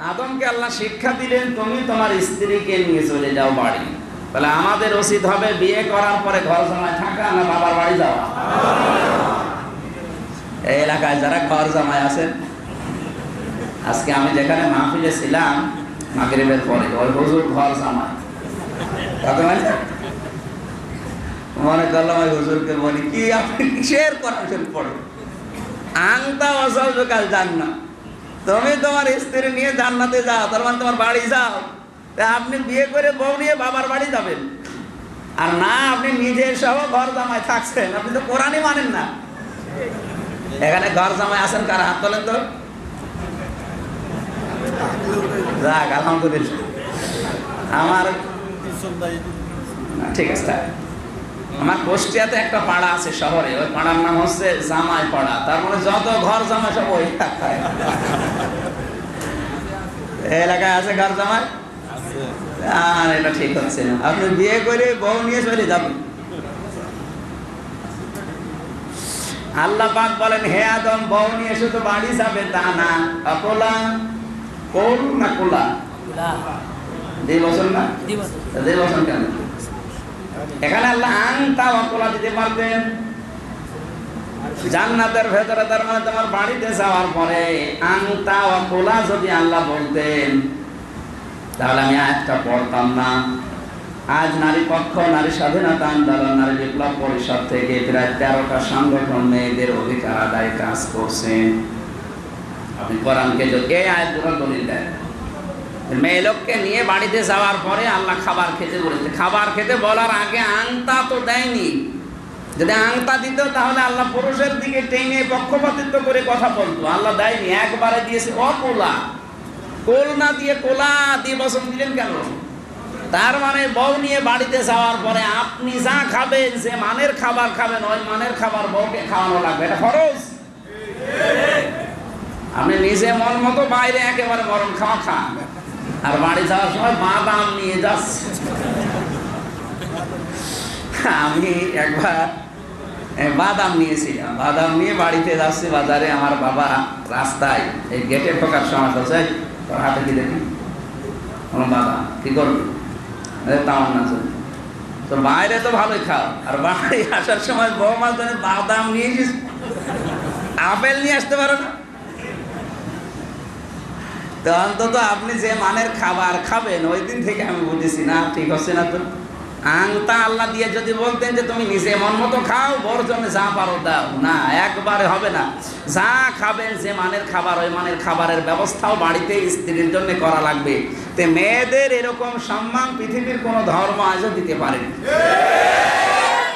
আদমকে আল্লাহ শিক্ষা দিলেন, তুমি তোমার স্ত্রীকে নিয়ে চলে যাও বাড়ি। তাহলে আমাদের উচিত হবে বিয়ে করার পরে ঘর জামাই থাকা না বাবার বাড়ি যাওয়া? এই এলাকায় যারা ঘর জামাই আছেন, আজকে আমি যেখানে মাহফিলে ছিলাম মাগরিবের পরে, ওই হুজুর ঘর জামাই। মনে করলাম ওই হুজুরকে বলি, কি আপনি কিসের কোরআন পড়ে? আনতা ওয়া যাওজুকাল জান্নাহ, তুমি তোমার স্ত্রী নিয়ে জান্নাতে যাও, তার মানে তোমার বাড়ি যাও। আপনি বিয়ে করে বউ নিয়ে বাবার বাড়ি যাবেন, আর না আপনি নিজের সহ ঘর জামাই থাকছেন। আপনি তো কোরআনই মানেন না। এখানে ঘর জামাই আছেন কারা? হাত তোলেন তো। যাক, আলহামদুলিল্লাহ। আমার ঠিক আছে, আমার কুষ্টিয়াতে একটা পাড়া আছে শহরে, ওই পাড়ার নাম হচ্ছে জামাই পাড়া। তার মানে যত ঘর জামাই সব ওই এলাকায়। এলাকায় আছে ঘর জামাই? আর এটা ঠিক হচ্ছে না। আপনি বিয়ে করে বউ নিয়ে চলে যাবেন। আল্লাহ পাক বলেন, হে আদম, বউ নিয়ে শুধু বাড়ি যাবে তা না। অকলা, কোল না কোলা? দুই বছর না? দুই বছর কেন? এখানে আল্লাহ আনতা ওয়া কোলা দিতে পারতেন। জান্নাতের ভেতরে, তার মানে তোমার বাড়িতে যাওয়ার পরে আনতা ওয়া কোলা যদি আল্লাহ বলতেন, তাহলে আমি আয়াতটা পড়তাম না। আজ নারী পক্ষ, নারী স্বাধীনতা আন্দোলন, নারী বিপ্লব পরিষদ থেকে প্রায় 13টা সংগঠন মেয়েদের অধিকার আদায় কাজ করছেন। আপনি কোরআনকে যদি এই আয়াতগুলো দলিল দেন, মেয়ে লোককে নিয়ে বাড়িতে যাওয়ার পরে আল্লাহ খাবার খেতে বলেছে। খাবার খেতে বলার আগে আংতা তো দেয়নি। যদি আংতা দিত তাহলে আল্লাহ পুরুষের দিকে টেনে পক্ষপাতিত্ব করে কথা বলতো। আল্লাহ দেয়নি, একবারে দিয়েছে অকোলা। কোল না দিয়ে কোলা দিয়ে বসন দিলেন কেন? তার মানে বউ নিয়ে বাড়িতে যাওয়ার পরে আপনি যা খাবেন, যে মানের খাবার খাবেন, ওই মানের খাবার বউকে খাওয়ানো লাগবে, এটা ফরজ। আপনি নিজে মন মতো বাইরে একেবারে গরম খাওয়া খান, আর বাড়ি যাওয়ার সময় বাদাম নিয়ে যাচ্ছে। আমি একবার বাদাম নিয়েছিলাম, বাদাম নিয়ে বাড়িতে যাচ্ছি বাজারে। আমার বাবা রাস্তায় এই গেটে ঢোকার সময় বলছে, তোর হাতে কি দেখি? বাদাম, কি করবি? তামান্না চলবে তো বাইরে তো ভালোই খাও, আর বাড়ি আসার সময় বৌমা বাদাম নিয়ে এসিস, আপেল নিয়ে আসতে পারো না? তো অন্তত আপনি যে মানের খাবার খাবেন, ওই দিন থেকে আমি বুঝেছি না, ঠিক হচ্ছে না। তো আংতা আল্লাহ দিয়ে যদি বলতেন যে তুমি নিজে মন মতো খাও, বড় জন্য যা পারো দাও, না, একবারে হবে না। যা খাবেন, যে মানের খাবার, ওই মানের খাবারের ব্যবস্থাও বাড়িতে স্ত্রীর জন্য করা লাগবে। তে মেয়েদের এরকম সম্মান পৃথিবীর কোনো ধর্ম আজও দিতে পারেনি।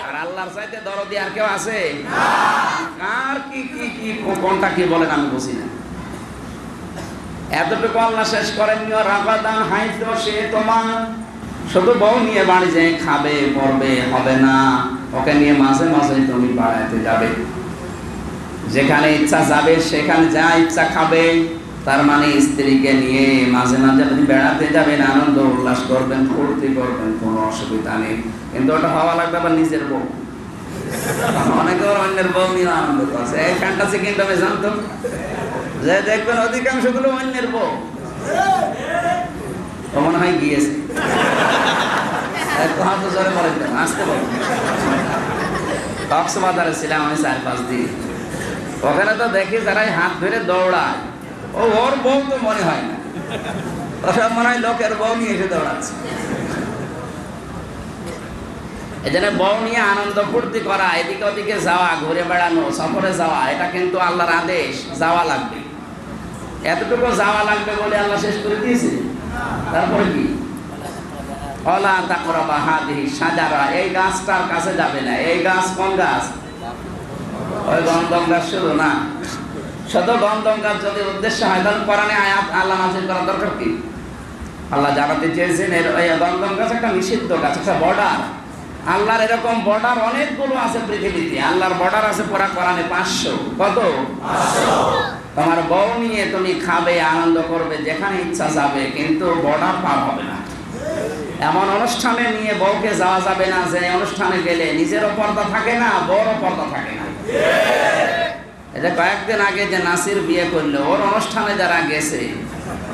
আর আল্লাহর চাইতে দরদি আর কেউ আছে? আর কি কি কি কোনটা কি বলেন আমি বুঝি না। এতটুকু আল্লাহ শেষ করেননি, রাগাদান হাইতো সে তোমার। শুধু বউ নিয়ে বাড়ি যেয়ে খাবে পড়বে হবে না, ওকে নিয়ে মাঝে মাঝে তুমি বাড়াইতে যাবে। যেখানে ইচ্ছা যাবে, সেখানে যা ইচ্ছা খাবে। তার মানে স্ত্রীকে নিয়ে মাঝে মাঝে আপনি বেড়াতে যাবেন, আনন্দ উল্লাস করবেন, ফুর্তি করবেন, কোনো অসুবিধা নেই। কিন্তু ওটা হওয়া লাগবে আবার নিজের বউ। অনেকে অন্যের বউ নিয়ে আনন্দ করছে, এই ফ্যান্টাসি কিংডমে জানতো যে দেখবেন অধিকাংশগুলো অন্যের বউ। মনে হয় গিয়েছে, হাত জোরে বলেন, আসতে বলেন। কক্সবাজারে ছিলাম আমি 4-5 দিন। ওখানে তো দেখি যারা হাত ধরে দৌড়ায়, ওর বউ তো মনে হয় না, ওসব মনে হয় লোকের বউ নিয়ে এসে দৌড়াচ্ছে। এই জন্য বউ নিয়ে আনন্দ ফুর্তি করা, এদিকে ওদিকে যাওয়া, ঘুরে বেড়ানো, সফরে যাওয়া, এটা কিন্তু আল্লাহর আদেশ, যাওয়া লাগবে। এতটুকু যাওয়া লাগবে বলে আল্লাহ শেষ করে দিয়েছে? তারপরে কি? ওয়ালা তাকরাবা হাদিহি শাজারা, এই গাছটার কাছে যাবে না। এই গাছ কোন গাছ? ওই গন্ধম গাছ শুধু না, শুধু গন্ধম গাছ যদি উদ্দেশ্য হয় তাহলে কোরআনে আয়াত আল্লাহ নাযিল করার দরকার কি? আল্লাহ জানাতে চেয়েছেন এই গন্ধম গাছ একটা নিষিদ্ধ গাছ, একটা বর্ডার। আল্লাহর এরকম বর্ডার অনেকগুলো আছে পৃথিবীতে। আল্লাহর বর্ডার আছে পুরা কোরআনে 500। কত? 500। তোমার বউ নিয়ে তুমি খাবে, আনন্দ করবে, যেখানে ইচ্ছা যাবে, কিন্তু বর্ডার পার হবে না। এমন অনুষ্ঠানে নিয়ে বউকে যাওয়া যাবে না যে অনুষ্ঠানে গেলে নিজেরও পর্দা থাকে না, বউরও পর্দা থাকে না। এই যে কয়েকদিন আগে যে নাসির বিয়ে করলো, ওর অনুষ্ঠানে যারা গেছে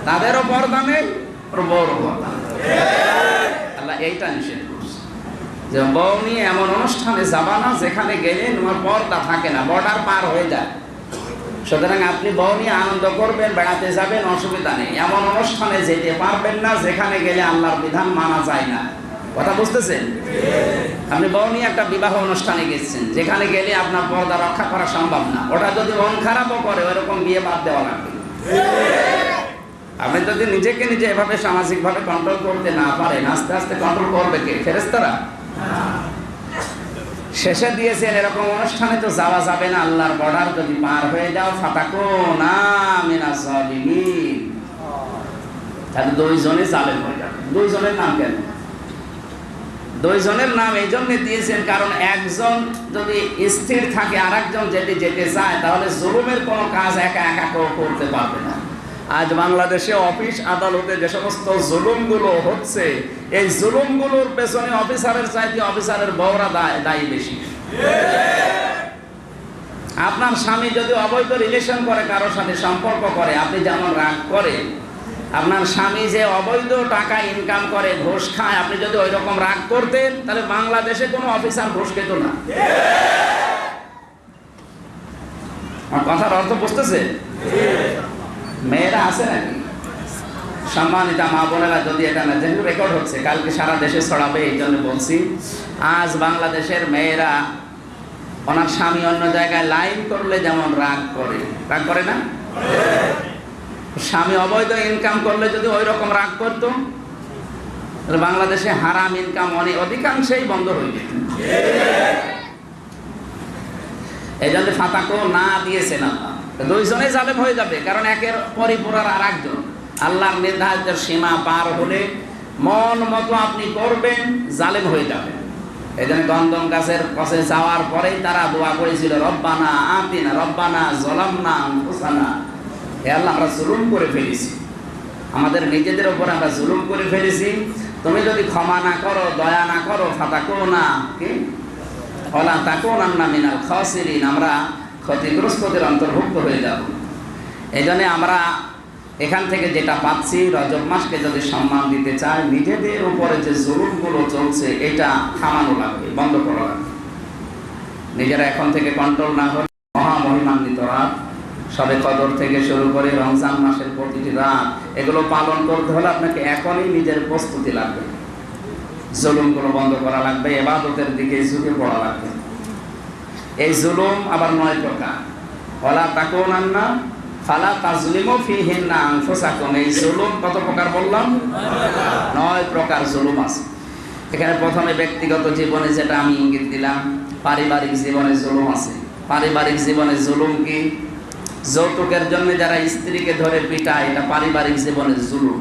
তাদেরও পর্দা নেই, ওর বউরও পর্দা নেই। আল্লাহ এইটা নিষেধ করছে যে বউ নিয়ে এমন অনুষ্ঠানে যাবা না যেখানে গেলে তোমার পর্দা থাকে না, বর্ডার পার হয়ে যায়। সুতরাং আপনি বউ নিয়ে আনন্দ করবেন, বেড়াতে যাবেন, অসুবিধা নেই। এমন অনুষ্ঠানে যেতে পারবেন না যেখানে গেলে আল্লাহর বিধান মানা যায় না। কথা বুঝতেছেন? আপনি বউ নিয়ে একটা বিবাহ অনুষ্ঠানে গেছেন, যেখানে গেলে আপনার পর্দা রক্ষা করা সম্ভব না। ওটা যদি মন খারাপও করে, ওইরকম বিয়ে বাদ দেওয়া লাগবে। আপনি যদি নিজেকে নিজে এভাবে সামাজিকভাবে কন্ট্রোল করতে না পারেন, আস্তে আস্তে কন্ট্রোল করবে কে? ফেরেশতারা? শেষে দিয়েছেন এরকম অনুষ্ঠানে তো যাওয়া যাবে না। আল্লাহর বর্ডার যদি পার হয়ে যাও, ফাতাকুনা মিনাজ জালিমিন, তাহলে দুইজনে জালেম হয়ে যাবে। দুইজনের নাম কেন? দুইজনের নাম এই জন্য দিয়েছেন কারণ একজন যদি স্থির থাকে আর একজন যদি যেতে চায়, তাহলে জুলুমের কোনো কাজ একা একা কেউ করতে পারবে না। আজ বাংলাদেশে অফিস আদালতে যে সমস্ত জুলুমগুলো হচ্ছে, এই জুলুমগুলোর পেছনে অফিসারের চাইতে অফিসারের বউরা দায়ী বেশি। আপনার স্বামী যদি অবৈধ রিলেশন করে, কারোর সাথে সম্পর্ক করে, আপনি যেমন রাগ করেন, আপনার স্বামী যে অবৈধ টাকা ইনকাম করে, ঘুষ খায়, আপনি যদি ওই রকম রাগ করতেন, তাহলে বাংলাদেশে কোনো অফিসার ঘুষ খেত না। আমার কথার অর্থ বুঝতেছে? মেয়েরা আছে নাকি? সম্মানিতা মা বোনেরা, যদি এটা না, যেহেতু রেকর্ড হচ্ছে, কালকে সারা দেশে ছড়াবে, এই জন্য বলছি। আজ বাংলাদেশের মেয়েরা ওনার স্বামী অন্য জায়গায় লাইন করলে যেমন রাগ করে না, স্বামী অবৈধ ইনকাম করলে যদি ওই রকম রাগ করতো, তাহলে বাংলাদেশে হারাম ইনকাম অধিকাংশই বন্ধ হয়ে যেত। এই জন্য ফাতাকো না দিয়েছে না, দুইজনে জালেম হয়ে যাবে। কারণ একের পরিপূরক আর একজন। আল্লাহর নির্ধারিত সীমা পার হলে মন মতো আপনি করবেন, জালেম হয়ে যাবেন। এই জন্য গন্ধম গাছের কাছে যাওয়ার পরেই তারা দোয়া করেছিল, রব্বানা আতিনা, রব্বানা যালামনা আনফুসানা, হে আল্লাহ, আমরা জুলুম করে ফেলেছি, আমাদের নিজেদের উপর আমরা জুলুম করে ফেলেছি, তুমি যদি ক্ষমা না করো, দয়া না করো, ফাতাকুনা কি ওয়ালা তাকুনান্না মিনাল খাসিরিন, আমরা ক্ষতিগ্রস্তদের অন্তর্ভুক্ত হয়ে যাব। এই জন্য আমরা এখান থেকে যেটা পাচ্ছি, রজব মাসকে যদি সম্মান দিতে চাই, নিজেদের উপরে যে জুলুমগুলো চলছে এটা থামানো লাগবে, বন্ধ করা লাগবে। নিজেরা এখন থেকে কন্ট্রোল না হলে মহামহিমান্বিত রাত, সবে কদর থেকে শুরু করে রমজান মাসের প্রতিটি রাত, এগুলো পালন করতে হলে আপনাকে এখনই নিজের প্রস্তুতি লাগবে। জুলুমগুলো বন্ধ করা লাগবে, ইবাদতের দিকে ঝুঁকে পড়া লাগবে। এই জুলুম আবার 9 প্রকার। ওয়ালা তাকুনান্না ফালা তাজলিমু ফিহিন্না আনফুসাকুম। এই জুলুম কত প্রকার বললাম? 9 প্রকার জুলুম আছে। এখানে প্রথমে ব্যক্তিগত জীবনে যেটা আমি ইঙ্গিত দিলাম, পারিবারিক জীবনে জুলুম আছে। পারিবারিক জীবনে জুলুম কি? যৌতুকের জন্য যারা স্ত্রীকে ধরে পিটায়, এটা পারিবারিক জীবনের জুলুম।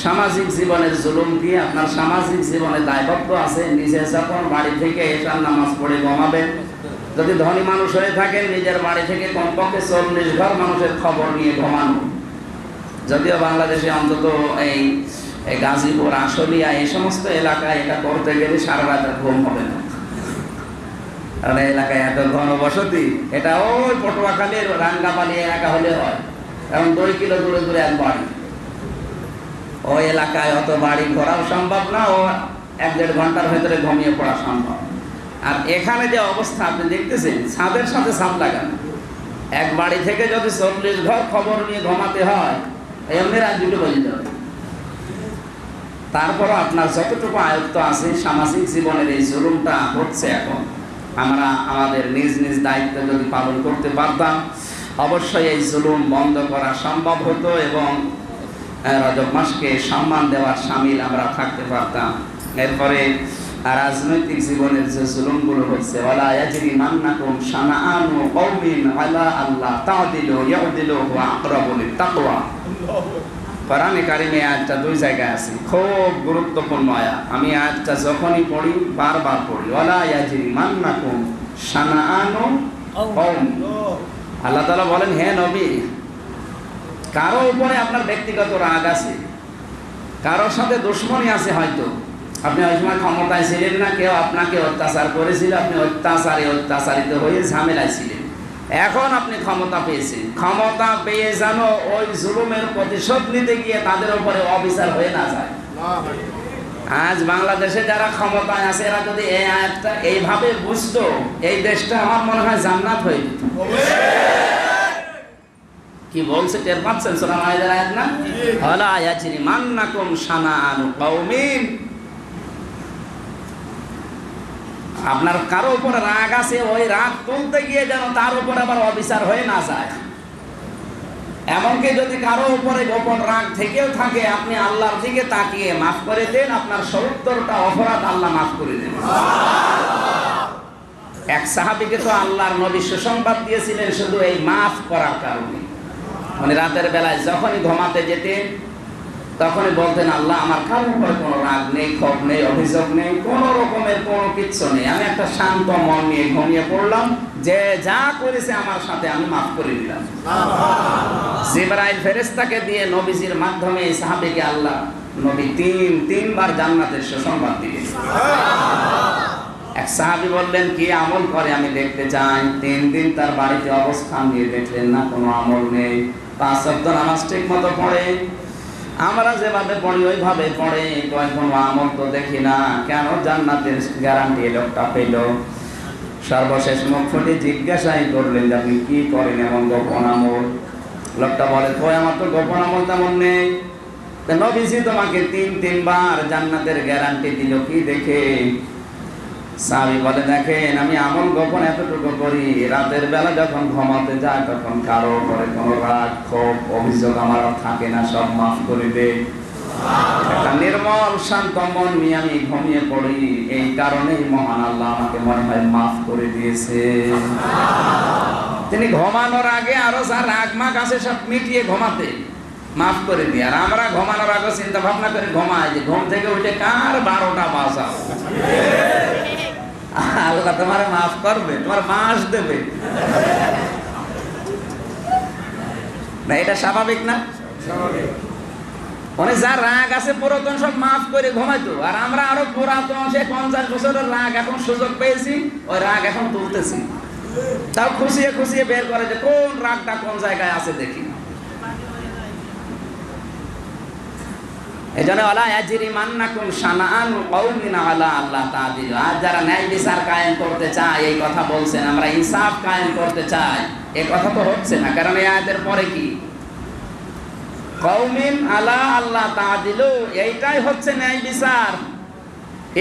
সামাজিক জীবনের জুলুম কি? আপনার সামাজিক জীবনে দায়বদ্ধ আছে, নিজে যখন বাড়ি থেকে এশার নামাজ পড়ে ঘুমাবেন, যদি ধনী মানুষ হয়ে থাকেন, নিজের বাড়ি থেকে কমপক্ষে 40 ঘর মানুষের খবর নিয়ে ঘুমানো। যদিও বাংলাদেশে অন্তত এই গাজীপুর, আশুলিয়া, এই সমস্ত এলাকায় এটা করতে গেলে সারা রাত ঘুম হবে না, কারণ এলাকায় এত ঘনবসতি। এটা ওই পটুয়াখালীর রাঙ্গাপালি এলাকা হলে হয়, কারণ 2 কিলো দূরে দূরে এক বাড়ি। ওই এলাকায় অত বাড়ি ঘোরাও সম্ভব না, ও 1-1.5 ঘন্টার ভেতরে ঘুমিয়ে পড়া সম্ভব। আর এখানে যে অবস্থা আপনি দেখতেছেন, ছাদের সাথে ছাদ লাগানো, এক বাড়ি থেকে যদি 40 ঘর খবর নিয়ে ঘুমাতে হয়, এমনি রাত 2টো বেজে যাবে। তারপরও আপনার যতটুকু আয়ত্ত আছে সামাজিক জীবনের এই জুলুমটা হচ্ছে এখন, আমরা আমাদের নিজ নিজ দায়িত্ব যদি পালন করতে পারতাম, অবশ্যই এই জুলুম বন্ধ করা সম্ভব হতো এবং রজব মাসকে সম্মান দেওয়ার শামিল আমরা থাকতে পারতাম। এরপরে রাজনৈতিক জীবনের যে জুলুমগুলো হচ্ছে, ওয়ালা ইয়াজরিমান্নাকুম শানাআনু কওমিন আলা আল্লাহ তা'দিলু ইয়া'দিলু হুয়া আকরাবু লিত-তাকওয়া। কোরআনে কারিমে আয়াতটা 2 জায়গায় আছে, খুব গুরুত্বপূর্ণ আয়াত। আমি আয়াতটা যখনই পড়ি বারবার পড়ি, ওয়ালা ইয়াজরিমান্নাকুম শানাআনু কওমিন। আল্লাহ তাআলা বলেন, হে নবী, কারো উপরে আপনার ব্যক্তিগত রাগ আছে, কারোর সাথে দুশমনী আছে, হয়তো আপনি ওই সময় ক্ষমতায় ছিলেন না, কেউ আপনাকে অত্যাচার করেছিল, আপনি অত্যাচারিত হয়ে ঝামেলায় ছিলেন। এখন আপনি ক্ষমতা পেয়েছেন, ক্ষমতা পেয়ে যেন ওই জুলুমের প্রতিশোধ নিতে গিয়ে তাদের উপরে অবিচার হয়ে না যায়। আজ বাংলাদেশে যারা ক্ষমতায় আছে এরা যদি এই আয়াতটা এইভাবে বুঝতো, এই দেশটা আমার মনে হয় জান্নাত হয়ে যেত। কি বলছে টের পাচ্ছেন? সূরা মাইদার আয়াত না, ওয়ালা ইয়াজরিমান্নাকুম শানাআনু কওমিন। আপনার কারো উপর রাগ আছে, ওই রাগ তুলতে গিয়ে যেন তার উপর আবার অবিচার হয়ে না যায়। এমনকি যদি কারো উপরে গোপন রাগ থেকেও থাকে, আপনি আল্লাহর দিকে তাকিয়ে মাফ করে দেন, আপনার 70টা অপরাধ আল্লাহ মাফ করে দেন। এক সাহাবীকে তো আল্লাহর নবী সুসংবাদ দিয়েছিলেন শুধু এই মাফ করার কারণে। মানে রাতের বেলায় যখনই ঘুমাতে যেতেন তখনই বলতেন, আল্লাহ আমার কারোর উপরে কোনো রাগ নেই, ক্ষোভ নেই, অভিযোগ নেই, কোনো রকমের কোনো কিচ্ছু নেই, আমি একটা শান্ত মন নিয়ে ঘুমিয়ে পড়লাম, যে যা করেছে আমার সাথে আমি মাফ করে দিলাম। জিবরাইল ফেরেশতাকে দিয়ে নবীজির মাধ্যমে এই সাহাবীকে আল্লাহ নবী তিনবার জান্নাতের সুসংবাদ দিলেন। এক সাহাবী বললেন, কি আমল করে আমি দেখতে চাই। 3 দিন তার বাড়িতে অবস্থান নিয়ে দেখলেন না, কোনো আমল নেই। 5 ওয়াক্ত নামাজ ঠিক মতো পড়ে, আমরা যেভাবে পড়ি ওইভাবে পড়ে, কোনো আমল তো দেখি না, কেন জান্নাতের গ্যারান্টি লোকটা পেল? সর্বশেষ মুখ ফুটে জিজ্ঞাসাই করলেন যে আপনি কি করেন এমন গোপন আমল? লোকটা বলে, কই আমার তো গোপন আমল তেমন নেই। নবীজি তোমাকে 3বার জান্নাতের গ্যারান্টি দিল, কি দেখে? সাহাবী বলে, দেখেন আমি আমল গোপন এতটুকু করি, রাতের বেলা যখন ঘুমাতে যায় তখন কারো উপরে কোনো রাগ ক্ষোভ অভিযোগ আমার থাকে না, সব মাফ করে দে। একটা নির্মল শান্ত মন নিয়ে আমি ঘুমিয়ে পড়ি, এই কারণেই মহান আল্লাহ আমাকে মনে হয় মাফ করে দিয়েছে। তিনি ঘুমানোর আগে আরো যা রাগ মাগ আছে সব মিটিয়ে ঘুমাতে মাফ করে দিয়ে। আর আমরা ঘুমানোর আগে চিন্তা ভাবনা করে ঘুমাই যে ঘুম থেকে উঠে কার 12টা বাজাও, আল্লাহ তোমার মাফ করবে, তোমার মাস দেবে না। এটা স্বাভাবিক না? মানে যার রাগ আছে পুরাতন সব মাফ করে ঘুমাইতো, আর আমরা আরো পুরাতন সে 50 বছরের রাগ এখন সুযোগ পেয়েছি, ওই রাগ এখন তুলতেছি, তাও খুশিয়ে খুশিয়ে বের করে যে কোন রাগটা কোন জায়গায় আছে দেখি। এজন্য ওয়ালা ইয়াজরিমান্নাকুম শানাআনু কওমিন আলা আল্লাহ তা'দিলু। আর যারা ন্যায় বিচার কায়েম করতে চায়, এই কথা বলছেন আমরা ইনসাফ কায়েম করতে চাই, এই কথা তো হচ্ছে না। কারণ এই আয়াতের পরে কি, কওমিন আলা আল্লাহ তা'দিলু, এইটাই হচ্ছে ন্যায় বিচার।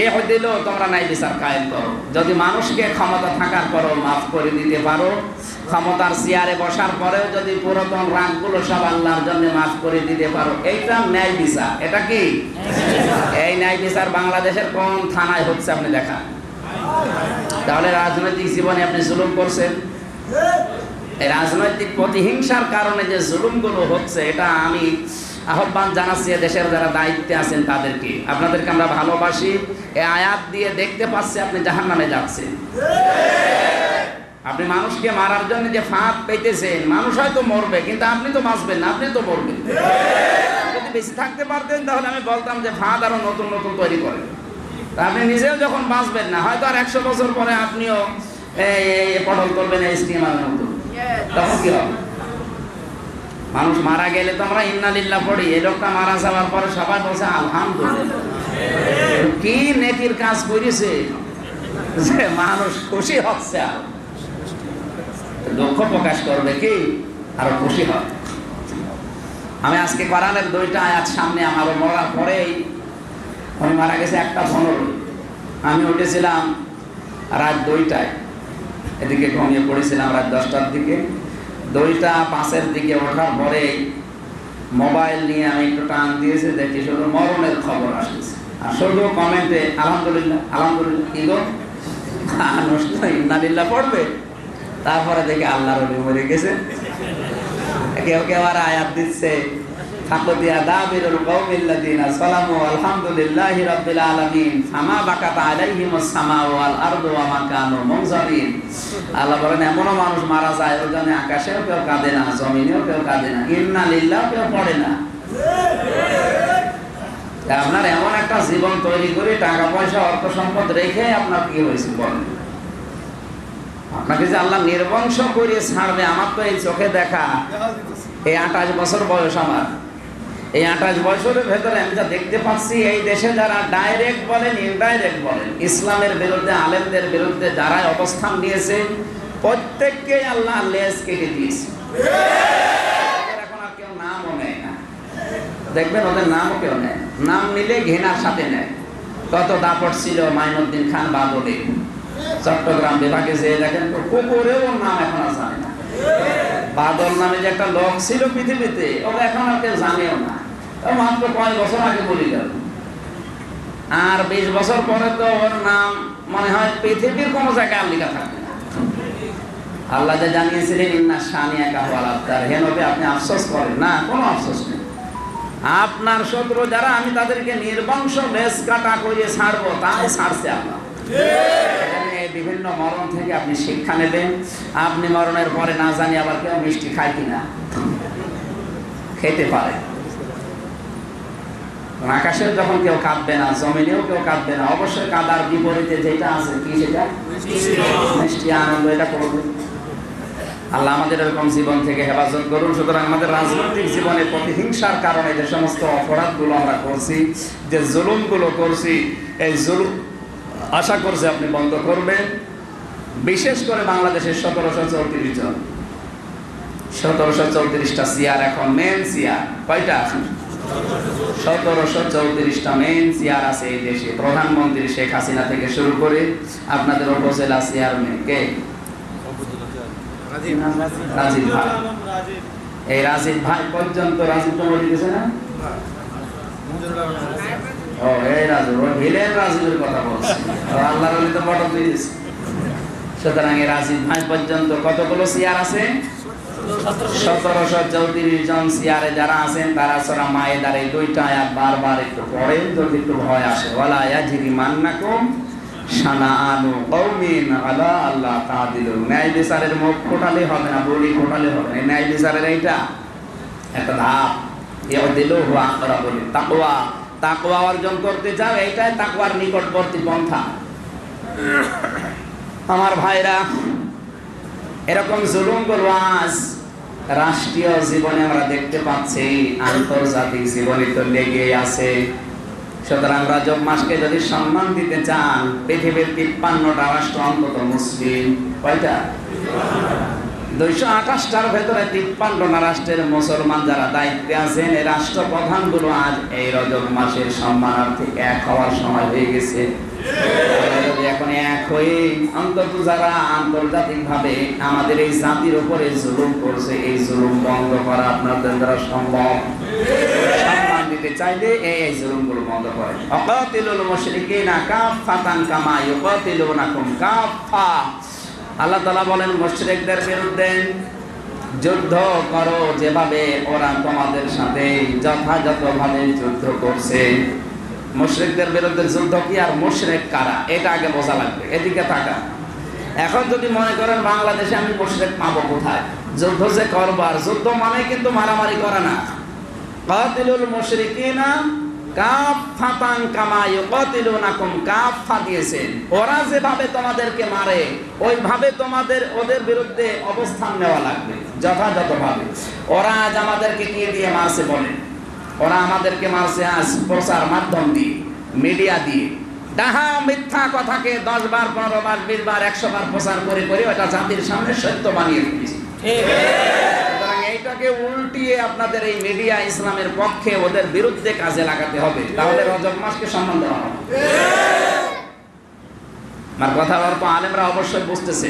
ইহদিলু, তোমরা ন্যায় বিচার কায়েম করো। যদি মানুষকে ক্ষমতা থাকার পরও মাফ করে দিতে পারো, ক্ষমতার চেয়ারে বসার পরেও যদি পুরাতন রাগগুলো সব আল্লাহর জন্য মাফ করে দিতে পারো, এইটা ন্যায় বিচার। এটা কি? এই ন্যায় বিচার বাংলাদেশের কোন থানায় হচ্ছে আপনি দেখান। তাহলে রাজনৈতিক জীবনে আপনি জুলুম করছেন। এই রাজনৈতিক প্রতিহিংসার কারণে যে জুলুমগুলো হচ্ছে, এটা আমি আহ্বান জানাচ্ছি দেশের যারা দায়িত্বে আছেন তাদেরকে। আপনাদেরকে আমরা ভালোবাসি, এই আয়াত দিয়ে দেখতে পাচ্ছি আপনি জাহান্নামে যাচ্ছেন। আপনি মানুষকে মারার জন্য যে ফাঁদ পেতেছেন, মানুষ হয়তো মরবে কিন্তু আপনি তো বাঁচবেন না, আপনি তো মরবেন। যদি বেশি থাকতে পারতেন তাহলে আমি বলতাম যে ফাঁদ আরো নতুন নতুন তৈরি করেন। তা আপনি নিজেও যখন বাঁচবেন না, হয়তো আর 100 বছর পরে আপনিও পটল করবেন এই স্টিমারের মতো, তখন কি হবে? মানুষ মারা গেলে তো আমরা ইন্না লিল্লাহ পড়ি, এই লোকটা মারা যাওয়ার পরে সবাই বলছে আলহামদুলিল্লাহ, কি নেকির কাজ করেছে যে মানুষ খুশি হচ্ছে। আর দুঃখ প্রকাশ করবে কি, আরো খুশি হবে। আমি আজকে কোরআনের 2টা আয়াত সামনে, আমার মরার পরেই, উনি মারা গেছে 1:15, আমি উঠেছিলাম রাত 2টায়, এদিকে ঘুমিয়ে পড়েছিলাম রাত 10টার দিকে। 2:05 দিকে ওঠার পরে মোবাইল নিয়ে আমি একটু টান দিয়েছি, দেখি শুধু মরণের খবর আসছে, আর শুধু কমেন্টে আলহামদুলিল্লাহ আলহামদুলিল্লাহ, কি গো ইন্নালিল্লাহ পড়বে, তারপরে দেখি আল্লাহর ওলি মরে গেছে। কেউ কেউ আর আয়াত দিচ্ছে, ফাকুতিয়া দাবিরুল কওমিল্লাযিনা সালামু আলহামদুলিল্লাহি রাব্বিল আলামিন ফামা বাকাত আলাইহিমুস সামাউ ওয়াল আরদু ওয়া মা কানু মুনজারিন। আল্লাহ বলেন এমনও মানুষ মারা যায় ওই জন্য আকাশেও কেউ কাঁদে না, জমিনেও কেউ কাঁদে না, ইন্না লিল্লাহ কেউ পড়ে না। আপনার এমন একটা জীবন তৈরি করে টাকা পয়সা অর্থ সম্পদ রেখে আপনার কি হয়েছে বলেন? আপনাকে যে আল্লাহ নির্বংশ করে ছাড়বে, আমার তো এই চোখে দেখা, এই 28 বছর বয়স আমার, এই 28 বছরের ভেতরে আমি যা দেখতে পাচ্ছি, এই দেশে যারা ডাইরেক্ট বলেন ইনডাইরেক্ট বলেন ইসলামের বিরুদ্ধে, আলেমদের বিরুদ্ধে যারা অবস্থান নিয়েছে, প্রত্যেককে আল্লাহ লেজ কেটে দিয়েছে। এখন আর কেউ নামও নেয় না, দেখবেন ওদের নামও কেউ নেয়, নাম নিলে ঘৃণার সাথে নেয়। কত দাপট ছিল মাইনুদ্দিন খান বাদলে, চট্টগ্রাম বিভাগে যে দেখেন তো কুকুরেও নাম এখন আর জানে না। বাদল নামে যে একটা লোক ছিল পৃথিবীতে, ওরা এখন আর কেউ জানেও না, মাত্র কয়েক বছর আগে বলে গেল। আর 20 বছর পরে তো ওর নাম মনে হয় পৃথিবীর কোনো জায়গায় আর লেখা থাকবে না। আল্লাহ যে জানিয়েছিলেন ইন্না শানিয়াকা হুয়াল আবতার, হে নবী আপনি আফসোস করেন না, কোনো আফসোস নেই। আপনার শত্রু যারা, আমি তাদেরকে নির্বংশ লেজ কাটা করে ছাড়বো, তাই ছাড়ছে আল্লাহ। বিভিন্ন মরণ থেকে আপনি শিক্ষা নেবেন। আপনি মরণের পরে না জানি আবার কেউ মিষ্টি খায় কিনা, খেতে পারে। আকাশেও যখন কেউ কাঁদবে না, জমিনেও কেউ কাঁদবে না, অবশ্যই কাদার বিপরীতে যেটা আছে, কি সেটা মিষ্টি আনন্দ, এটা করবে। আল্লাহ আমাদের এরকম জীবন থেকে হেফাজত করুন। সুতরাং আমাদের রাজনৈতিক জীবনে প্রতিহিংসার কারণে যে সমস্ত অপরাধগুলো আমরা করছি, যে জুলুমগুলো করছি, এই জুলুম আশা করছে আপনি বন্ধ করবেন। বিশেষ করে বাংলাদেশের 1734 জন, 1734টা চেয়ার এখন মেন চেয়ার, কয়টা আছে? 1734টা মেন চেয়ার আছে এই দেশে। প্রধানমন্ত্রী শেখ হাসিনা থেকে শুরু করে আপনাদের উপজেলা চেয়ারম্যান কে? রাজীব ভাই। এই রাজীব ভাই পর্যন্ত, রাজীব তো বলে গেছে না? ও এই রাজীব, ভিলেন রাজীবের কথা বলছে, আল্লাহর ওলি তো পটক দিয়েছে। সুতরাং এই রাজীব ভাই পর্যন্ত কতগুলো চেয়ার আছে? 1734 জন চেয়ারে যারা আছেন তারা সূরা মায়েদার এই 2টা আয়াত বারবার একটু পড়েন, যদি একটু ভয় আসে। ওয়ালা ইয়াজরিমান্নাকুম শানাআনু কওমিন আলা আল্লাহ তাআদিলু। ন্যায় বিচারের মুখ ফোটালে হবে না, বলি ফোটালে হবে না। ন্যায় বিচারের এইটা একটা ধাপ, ইয়াদিলু ওয়া আকরাবুল তাকওয়া। তাকওয়া অর্জন করতে চাও, এইটাই তাকওয়ার নিকটবর্তী পন্থা। আমার ভাইরা, এরকম জুলুমগুলো আজ রাষ্ট্রীয় জীবনে আমরা দেখতে পাচ্ছি, আন্তর্জাতিক জীবনে তো লেগে আছে। সুতরাং রজব মাসকে যদি সম্মান দিতে চান, পৃথিবীর 53টা রাষ্ট্র অন্তত মুসলিম, কয়টা? 228টার ভেতরে 53টা রাষ্ট্রের মুসলমান যারা দায়িত্বে আছেন, এই রাষ্ট্রপ্রধানগুলো আজ এই রজব মাসের সম্মানার্থে এক হওয়ার সময় হয়ে গেছে। এখন এক হয়ে অন্তত যারা আন্তর্জাতিক ভাবে আমাদের এই জাতির উপরে জুলুম করছে, এই জুলুম বন্ধ করা আপনাদের দ্বারা সম্ভব। সম্মান দিতে চাইলে এই জুলুমগুলো বন্ধ করে। অকাতিলুল মুশরিকিনা কাফাতান কামা ইউকাতিলুনাকুম কাফা। আল্লাহ তাআলা বলেন মুশরিকদের বিরুদ্ধে যুদ্ধ করো যেভাবে ওরা তোমাদের সাথে যথাযথভাবে যুদ্ধ করছে। মুশরিকদের বিরুদ্ধে যুদ্ধ কি আর মুশরিক কারা, এটা আগে বোঝা লাগবে। এদিকে তাকা। এখন যদি মনে করেন বাংলাদেশে আমি মুশরিক পাবো কোথায়, যুদ্ধ যে করবার, যুদ্ধ মানে কিন্তু মারামারি করা না। কাতিলুল মুশরিকিনা কাফাতান কামা ইউকাতিলুনাকুম কাফা দিয়েছেন। ওরা যেভাবে তোমাদেরকে মারে ওইভাবে তোমাদের ওদের বিরুদ্ধে অবস্থান নেওয়া লাগবে যথাযথভাবে। ওরা আজ আমাদেরকে কি দিয়ে মারছে বলেন? ওরা আমাদেরকে মারছে আজ প্রচার মাধ্যম দিয়ে, মিডিয়া দিয়ে, ডাহা মিথ্যা কথাকে 10 বার 15 বার 20 বার 100 বার প্রচার করে করে ওটা জাতির সামনে সত্য বানিয়ে দিয়েছে। সুতরাং এইটাকে উল্টিয়ে আপনাদের এই মিডিয়া ইসলামের পক্ষে ওদের বিরুদ্ধে কাজে লাগাতে হবে, তাহলে রজব মাসকে সম্মান দেওয়া হবে। আমার কথা অর্থ আলেমরা অবশ্যই বুঝতেছে।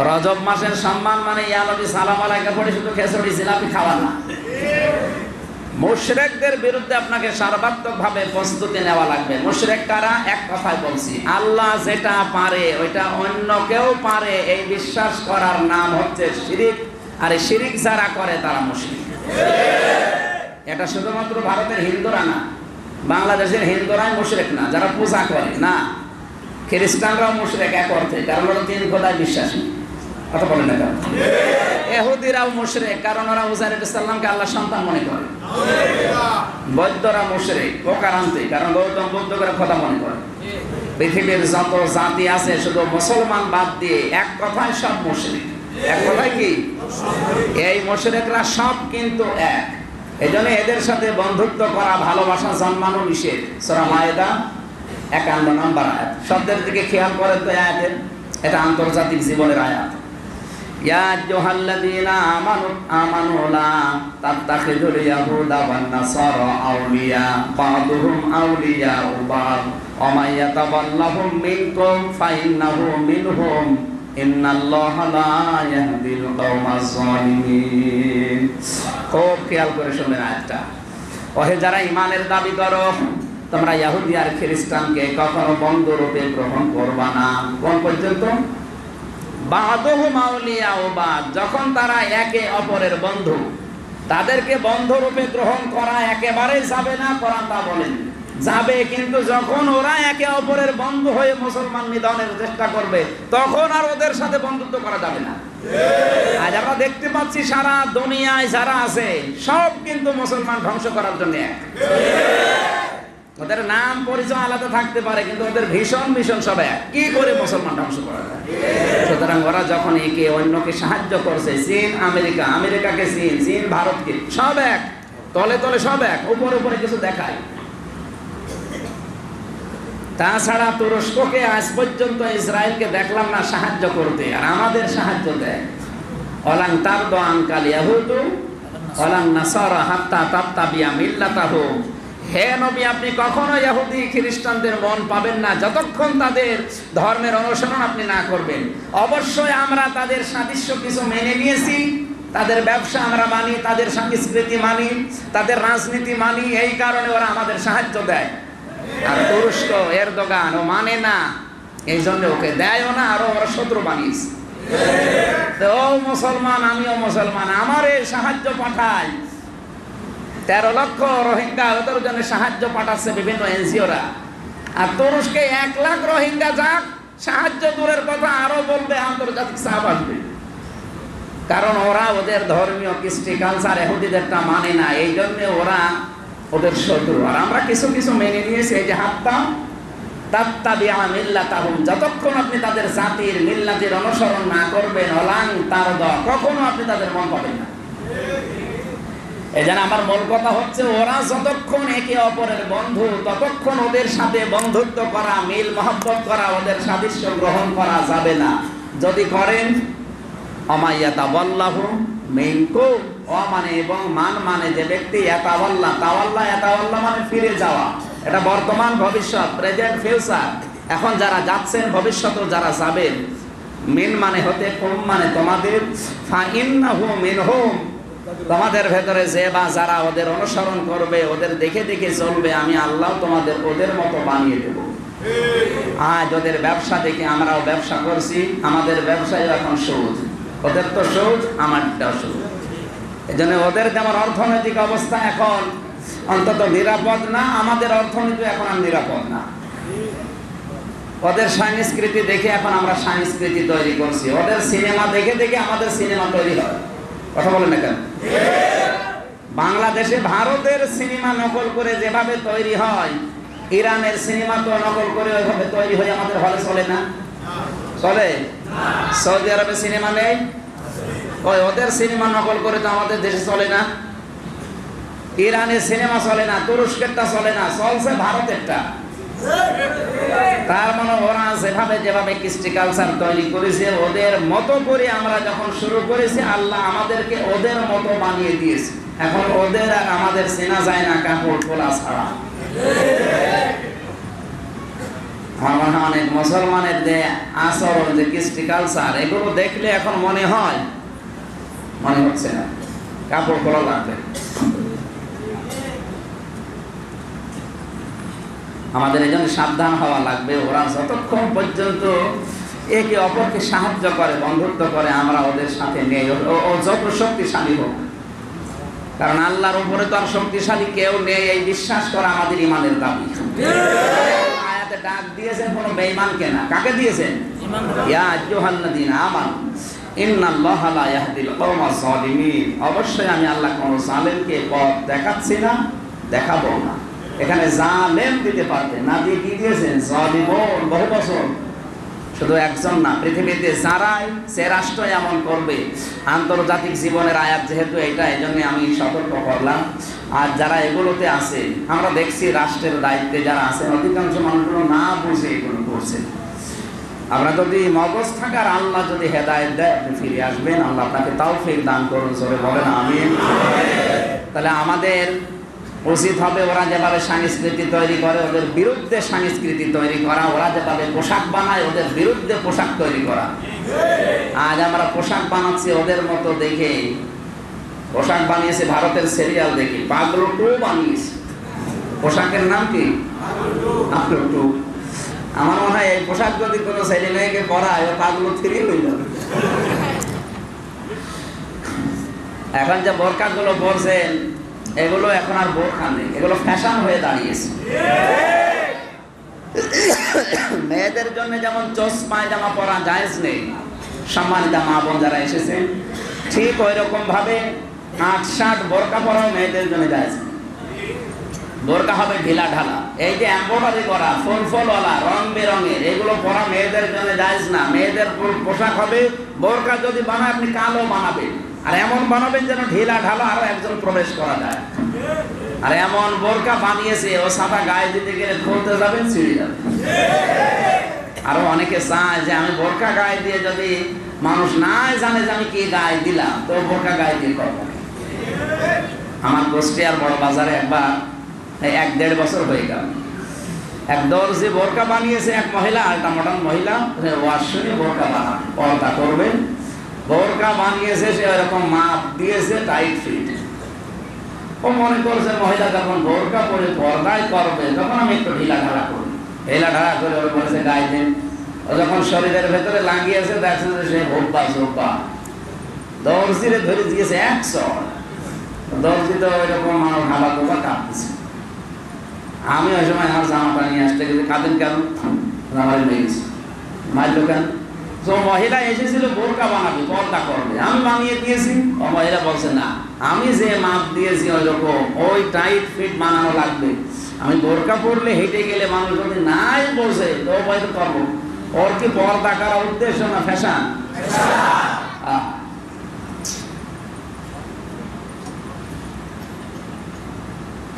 রজব মাসের সম্মান মানে ইয়া নবী সালাম আলাইকা পড়ে শুধু খেচড়ি জিলাপি খাওয়া না। মুশরিকদের বিরুদ্ধে আপনাকে সর্বাত্মকভাবে প্রস্তুতি নেওয়া লাগবে। মুশরিক কারা? এক কথায় বলছি, আল্লাহ যেটা পারে ওইটা অন্য কেউ পারে এই বিশ্বাস করার নাম হচ্ছে শিরিক। আর এই শিরিক যারা করে তারা মুশরিক। এটা শুধুমাত্র ভারতের হিন্দুরা না, বাংলাদেশের হিন্দুরাই মুশরিক না, যারা পূজা করে না। খ্রিস্টানরাও মুশরিক এক অর্থে, কারণ ওরা 3 খোদায় বিশ্বাসী। কথা বলেন না কেন? ইহুদিরাও মুশরিক, কারণ ওরা উযাইর আলাইহিস সালামকে আল্লাহর সন্তান মনে করে। বৌদ্ধরা মুশরিক প্রকারান্তে, কারণ গৌতম বুদ্ধ করে খোদা মনে করে। পৃথিবীর যত জাতি আছে শুধু মুসলমান বাদ দিয়ে এক কথায় সব মুশরিক। এক কথায় কি? এই মুশরিকরা সব কিন্তু এক। এজন্য এদের সাথে বন্ধুত্ব করা, ভালোবাসা জন্মানো নিষেধ। সূরা মায়েদা 51 নম্বর আয়াত। শব্দের দিকে খেয়াল করেন তো আয়াতের, এটা আন্তর্জাতিক জীবনের আয়াত। ইয়া আইয়ুহাল্লাযীনা আমানু লা তাত্তাখিযুল ইয়াহুদা ওয়ান নাসারা আউলিয়া বা'দুহুম আউলিয়াউ বা'দ ওয়া মান ইয়াতাওয়াল্লাহুম মিনকুম ফাইন্নাহু মিনহুম ইন্নাল্লাহা লা ইয়াহদিল কওমাজ যালিমিন। খুব খেয়াল করে শুনবেন আয়াতটা। ওহে যারা ঈমানের দাবি করো, তোমরা ইহুদি আর খ্রিস্টানকে কখনো বন্ধুরূপে গ্রহণ করবা না। কোন পর্যন্ত? বা'দুহুম আউলিয়াউ বা'দ, যখন তারা একে অপরের বন্ধু, তাদেরকে বন্ধুরূপে গ্রহণ করা একেবারেই যাবে না। কোরআন তা বলেন যাবে, কিন্তু যখন ওরা একে অপরের বন্ধু হয়ে মুসলমান নিধনের চেষ্টা করবে তখন আর ওদের সাথে বন্ধুত্ব করা যাবে না। আজ আমরা দেখতে পাচ্ছি সারা দুনিয়ায় যারা আছে সব কিন্তু মুসলমান ধ্বংস করার জন্য এক। ওদের নাম পরিচয় আলাদা থাকতে পারে, কিন্তু ওদের ভীষণ সব এক। কি করে মুসলমান ধ্বংস করা যায়? সুতরাং ওরা যখন একে অন্যকে সাহায্য করছে, চীন আমেরিকা, আমেরিকাকে চীন, চীন ভারতকে, সব এক, তলে তলে সব এক, উপরে কিছু দেখায়। তাছাড়া তুরস্ককে আজ পর্যন্ত ইসরায়েলকে দেখলাম না সাহায্য করতে, আর আমাদের সাহায্য দেয়। ওয়ালান তারদু আনকাল ইয়াহুদু ওয়ালান নাসারা হাত্তা তাত্তাবিয়া মিল্লাতাহুম। হে নবী, আপনি কখনো ইহুদি খ্রিস্টানদের মন পাবেন না যতক্ষণ তাদের ধর্মের অনুসরণ আপনি না করবেন। অবশ্যই আমরা তাদের সাদৃশ্য কিছু মেনে নিয়েছি, তাদের ব্যবসা আমরা মানি, তাদের সংস্কৃতি মানি, তাদের রাজনীতি মানি, এই কারণে ওরা আমাদের সাহায্য দেয়। আর তুরস্ক এরদোগান ও মানে না, এই জন্য ওকে দেয়ও না, আরো ওরা শত্রু বানিয়েছে। ও মুসলমান, আমিও মুসলমান, আমারে সাহায্য পাঠায়। 13 লক্ষ রোহিঙ্গা, ওদের জন্য সাহায্য পাঠাচ্ছে বিভিন্ন এনজিওরা। আর তুরস্কে 1 লাখ রোহিঙ্গা যাক, সাহায্য দূরের কথা, আরো বলবে আন্তর্জাতিক চাপ আসবে। কারণ ওরা ওদের ধর্মীয় কৃষ্টি কালচার ইহুদিদেরটা মানে না, এই জন্য ওরা ওদের শত্রু। আর আমরা কিছু মেনে নিয়েছি, এই যে হাত্তা তাত্তাবিয়া মিল্লাতাহুম, যতক্ষণ আপনি তাদের জাতির মিল্লাতের অনুসরণ না করবেন, ওয়ালান তারদা, কখনো আপনি তাদের মন পাবেন না। এই জন্য আমার মূল কথা হচ্ছে, ওরা যতক্ষণ একে অপরের বন্ধু, ততক্ষণ ওদের সাথে বন্ধুত্ব করা, মিল মহব্বত করা, ওদের সাদৃশ্য গ্রহণ করা যাবে না। যদি করেন, আমাইয়াতাওয়াল্লাহু মিনকুম, মানে এবং মানে যে ব্যক্তি ইয়াতাওয়াল্লা মানে ফিরে যাওয়া, এটা বর্তমান ভবিষ্যৎ, প্রেজেন্ট ফিউচার। এখন যারা যাচ্ছেন, ভবিষ্যতেও যারা যাবেন। মিন মানে হতে কুম মানে তোমাদের, ফাইন্নাহু মিনহুম, তোমাদের ভেতরে যে বা যারা ওদের অনুসরণ করবে, ওদের দেখে চলবে, আমি আল্লাহ তোমাদের ওদের মতো বানিয়ে দেব। আজ ওদের ব্যবসা দেখে আমরাও ব্যবসা করছি, আমাদের ব্যবসায় এখন সুদ, ওদের তো সুদ, আমারটাও সুদ। এই জন্য ওদের যেমন অর্থনৈতিক অবস্থা এখন অন্তত নিরাপদ না, আমাদের অর্থনীতি এখন আর নিরাপদ না। ওদের সংস্কৃতি দেখে এখন আমরা সংস্কৃতি তৈরি করছি, ওদের সিনেমা দেখে আমাদের সিনেমা তৈরি হয়। কথা বলেন না কেন? বাংলাদেশে ভারতের সিনেমা নকল করে যেভাবে তৈরি হয়, ইরানের সিনেমা তো নকল করে ওইভাবে তৈরি হয়ে আমাদের হলে চলে না? চলে? সৌদি আরবে সিনেমা নেই, ওদের সিনেমা নকল করে তো আমাদের দেশে চলে না। ইরানের সিনেমা চলে না, তুরস্কেরটা চলে না, চলছে ভারতেরটা। তার মানে ওরা যেভাবে কৃষ্টি কালচার তৈরি করেছে ওদের মতো করে আমরা যখন শুরু করেছি আল্লাহ আমাদেরকে ওদের মতো বানিয়ে দিয়েছে। এখন ওদের আর আমাদের চেনা যায় না কাপড় খোলা ছাড়া। আমার মনে হয় অনেক মুসলমানের যে আচরণ, যে কৃষ্টি কালচার, এগুলো দেখলে এখন মনে হচ্ছে না কাপড় খোলা লাগবে। আমাদের এই জন্য সাবধান হওয়া লাগবে। ওরা যতক্ষণ পর্যন্ত একে অপরকে সাহায্য করে, বন্ধুত্ব করে, আমরা ওদের সাথে নেই। ও যত শক্তিশালী হোক, কারণ আল্লাহর উপরে তো আর শক্তিশালী কেউ নেই এই বিশ্বাস করা আমাদের ইমানের দাবি। আয়াতে ডাক দিয়েছেন কোনো বেঈমানকে না, কাকে দিয়েছেন? ইয়া আইয়ুহাল্লাযীনা আমানু ইন্নাল্লাহা লা ইয়াহদিল কওমাজ যালিমিন। অবশ্যই আমি আল্লাহ কোন জালেমকে পথ দেখাচ্ছি না, দেখাবো না। এখানে জালেম দিতে পারতেন, না দিয়ে কি দিয়েছেন? জালিমুন। বহু বছর শুধু একজন না, পৃথিবীতে যারাই সে রাষ্ট্র এমন করবে, আন্তর্জাতিক জীবনের আয়াত যেহেতু এটা, এই জন্য আমি সতর্ক করলাম। আর যারা এগুলোতে আছে, আমরা দেখছি রাষ্ট্রের দায়িত্বে যারা আছেন অধিকাংশ মানুষগুলো না বুঝে এগুলো করছে। আমরা যদি মগজ থাকার আল্লাহ যদি হেদায়েত দেয়, আপনি ফিরে আসবেন। আল্লাহ আপনাকে তাওফীক দান করুন, জোরে বলেন আমিন। তাহলে আমাদের উচিত হবে ওরা যেভাবে সংস্কৃতি তৈরি করে ওদের বিরুদ্ধে সংস্কৃতি তৈরি করা, ওরা যেভাবে পোশাক বানায় ওদের বিরুদ্ধে পোশাক তৈরি করা। আজ আমরা পোশাক বানাচ্ছি ওদের মতো দেখে। পোশাক বানিয়েছে ভারতের সিরিয়াল দেখি, পাগলু 2 বানিয়েছে। পোশাকের নাম কি? পাগলু 2। আমার মনে হয় এই পোশাক যদি কোনো ছেলে মেয়েকে পরায়, ও পাগলু 3 হয়ে যাবে। এখন যে বোরকাগুলো পরছেন এগুলো এখন আর বোরকা নেই, এগুলো ফ্যাশন হয়ে দাঁড়িয়েছে। মেয়েদের জন্য যেমন চশমা জামা পরা জায়েজ নেই, সম্মানিত মা বোন যারা এসেছেন, ঠিক ওই রকম ভাবে 8-60 বোরকা পরাও মেয়েদের জন্য জায়েজ। বোরকা হবে ঢিলা ঢালা, এই যে এমব্রয়ডারি করা, ফুলওয়ালা, রং বেরঙের, এগুলো পরা মেয়েদের জন্য জায়েজ না। মেয়েদের পোশাক হবে বোরকা যদি বানায় আপনি কালো বানাবেন, আর এমন বানাবেন যেন ঢিলা ঢালা আরো একজন প্রবেশ করা যায়। আর এমন বোরকা বানিয়েছে ও সাদা গায়ে দিতে গেলে খুলতে যাবেন, ছিঁড়ে যাবে। আরো অনেকে চায় যে আমি বোরকা গায়ে দিয়ে যদি মানুষ নাই জানে যে আমি কি গায়ে দিলাম, তো বোরকা গায়ে দিয়ে করবো। আমার কুষ্টিয়ার বড় বাজারে একবার 1-1.5 বছর হয়ে গেল, এক দর্জি বোরকা বানিয়েছে এক মহিলা, আলটা মডার্ন মহিলা, ওয়াজ শুনে বোরকা বানাবে, পর্দা করবেন। বোরকা বানিয়েছে, সে ওরকম মাপ দিয়েছে, টাইট ফিট। ও মনে করছে মহিলা যখন বোরকা পরে পর্দায় করবে তখন আমি একটু ঢিলা ঢালা করি। ঢিলা ঢালা করে ওর বলেছে গায়ে দিন। ও যখন শরীরের ভেতরে লাগিয়েছে দেখছে যে সে ভোপা সোপা। দর্জিরে ধরে দিয়েছে 100। দর্জি তো ওইরকম মানুষ হাবা কোপা কাঁপতেছে। আমি ওই সময় আমার জামাটা নিয়ে আসতে গেছি, কাঁদেন কেন? আমার মেয়ে গেছি, মারলো কেন? তো মহিলা এসেছিল বোরকা বানাবে, পর্দা করবে, আমি বানিয়ে দিয়েছি। ও মহিলা বলছে না, আমি যে মাপ দিয়েছি ওই রকম ওই টাইট ফিট বানানো লাগবে। আমি বোরকা পরলে হেঁটে গেলে মানুষ যদি নাই বসে তো হয়তো করবো। ওর কি পর্দা করার উদ্দেশ্য না ফ্যাশন?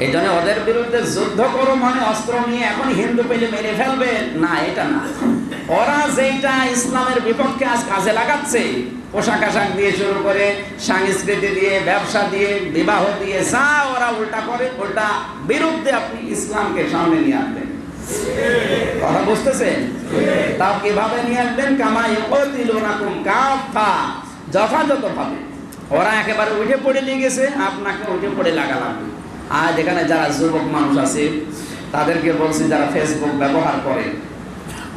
এই জন্য ওদের বিরুদ্ধে যুদ্ধ করো মানে অস্ত্র নিয়ে এখন হিন্দু পেলে মেরে ফেলবে না, এটা না। ওরা যেটা ইসলামের বিপক্ষে আজ কাজে লাগাচ্ছে, পোশাক আশাক দিয়ে শুরু করে, সংস্কৃতি দিয়ে, ব্যবসা দিয়ে, বিবাহ দিয়ে, যা ওরা উল্টা করে, ওটা বিরুদ্ধে আপনি ইসলামকে সামনে নিয়ে আসবেন। কথা বুঝতেছেন? তাও কিভাবে নিয়ে আসবেন? কামা ইয়াকুতিলুনাকুম কাফা, যথাযথভাবে। ওরা একেবারে উঠে পড়ে নিয়ে গেছে, আপনাকে উঠে পড়ে লাগা লাগবে। আজ এখানে যারা যুবক মানুষ আছে তাদেরকে বলছি, যারা ফেসবুক ব্যবহার করে,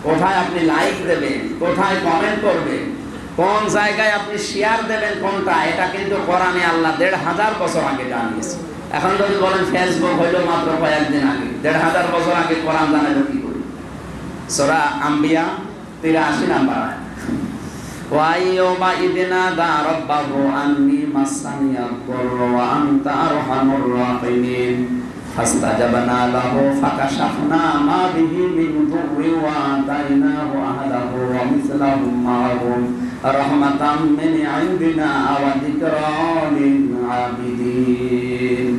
কোথায় আপনি লাইক দেবেন, কোথায় কমেন্ট করবেন, কোন জায়গায় আপনি শেয়ার দেবেন, কোনটা, এটা কিন্তু কোরআনে আল্লাহ 1500 বছর আগে জানিয়েছে। এখন যদি বলেন ফেসবুক হইল মাত্র কয়েকদিন আগে, 1500 বছর আগে কোরআন জানালো কি করে? সূরা আম্বিয়া 83 নাম্বার আয়াত। ওয়াইয়ুবা ইদনা দা রাব্বাহু আন্নী মাসানিয়াদ দুররু ওয়া আনতা আরহামুর রাহিমিন ফাস্তাজাবনা লাহু ফাকাশাফনা মা বিহি মিন দুররি ওয়া আতাইনাহু আহলাহু ওয়া মিসলাহুম মা'হুম রাহমাতাম মিন ইনদিনা ওয়া যিকরা লিল আবিদিন।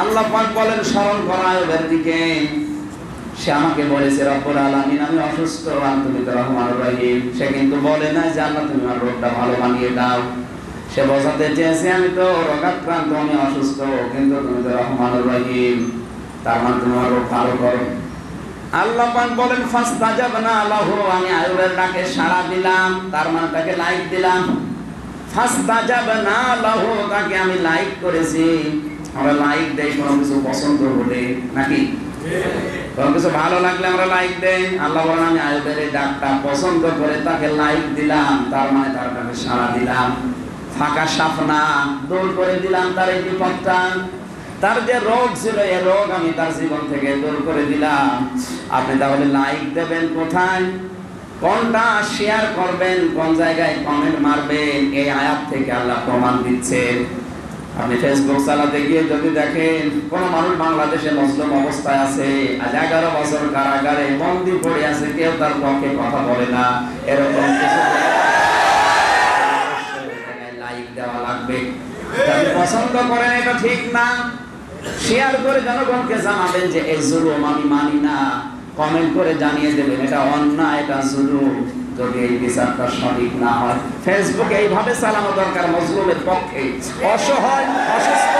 আল্লাহ পাক বলেন স্মরণ করায় ওদের দিকে, সে আমাকে বলেছে রব্বুল আলামিন আমি অসুস্থ, তুমি তো রহমানুর রহিম। সে কিন্তু বলে না যে আল্লাহ তুমি আমার রোগটা ভালো বানিয়ে দাও। সে বোঝাতে চেয়েছে আমি তো রোগাক্রান্ত, আমি অসুস্থ, কিন্তু তুমি তো রহমানুর রহিম, তার মানে তুমি আমার রোগ ভালো করো। আল্লাহ পাক বলেন ফাস্তাজাবনা লাহু, আমি আইয়ুবের ডাকে সাড়া দিলাম, তার মানে তাকে লাইক দিলাম। ফাস্তাজাবনা লাহু, তাকে আমি লাইক করেছি। আমরা লাইক দেই কোনো কিছু পছন্দ হলে, নাকি কোনো কিছু ভালো লাগলে আমরা লাইক দেই। আল্লাহ বলেন আমি আইয়ুবের এই ডাকটা পছন্দ করে তাকে লাইক দিলাম, তার মানে তার ডাকে সাড়া দিলাম। ফাঁকা সাফনা, দূর করে দিলাম তার এই বিপদটা। তার যে রোগ ছিল এই রোগ আমি তার জীবন থেকে দূর করে দিলাম। আপনি তাহলে লাইক দেবেন কোথায়, কোনটা শেয়ার করবেন, কোন জায়গায় কমেন্ট মারবেন, এই আয়াত থেকে আল্লাহ প্রমাণ দিচ্ছেন। আপনি ফেসবুক চালাতে গিয়ে যদি দেখেন কোন মানুষ বাংলাদেশে মুসলিম অবস্থায় আছে, আজ 11 বছর কারাগারে বন্দী পড়ে আছে, কেউ তার পক্ষে কথা বলে না, এরকম কিছু লাইক দেওয়া লাগবে। আপনি পছন্দ করেন এটা ঠিক না, শেয়ার করে জনগণকে জানাবেন যে এই জুলুম আমি মানি না, কমেন্ট করে জানিয়ে দেবেন এটা অন্যায়, এটা জুলুম, যদি এই বিচারটা সঠিক না হয়। ফেসবুকে এইভাবে চালানো দরকার মজলুমের পক্ষে, অসহায় অসুস্থ।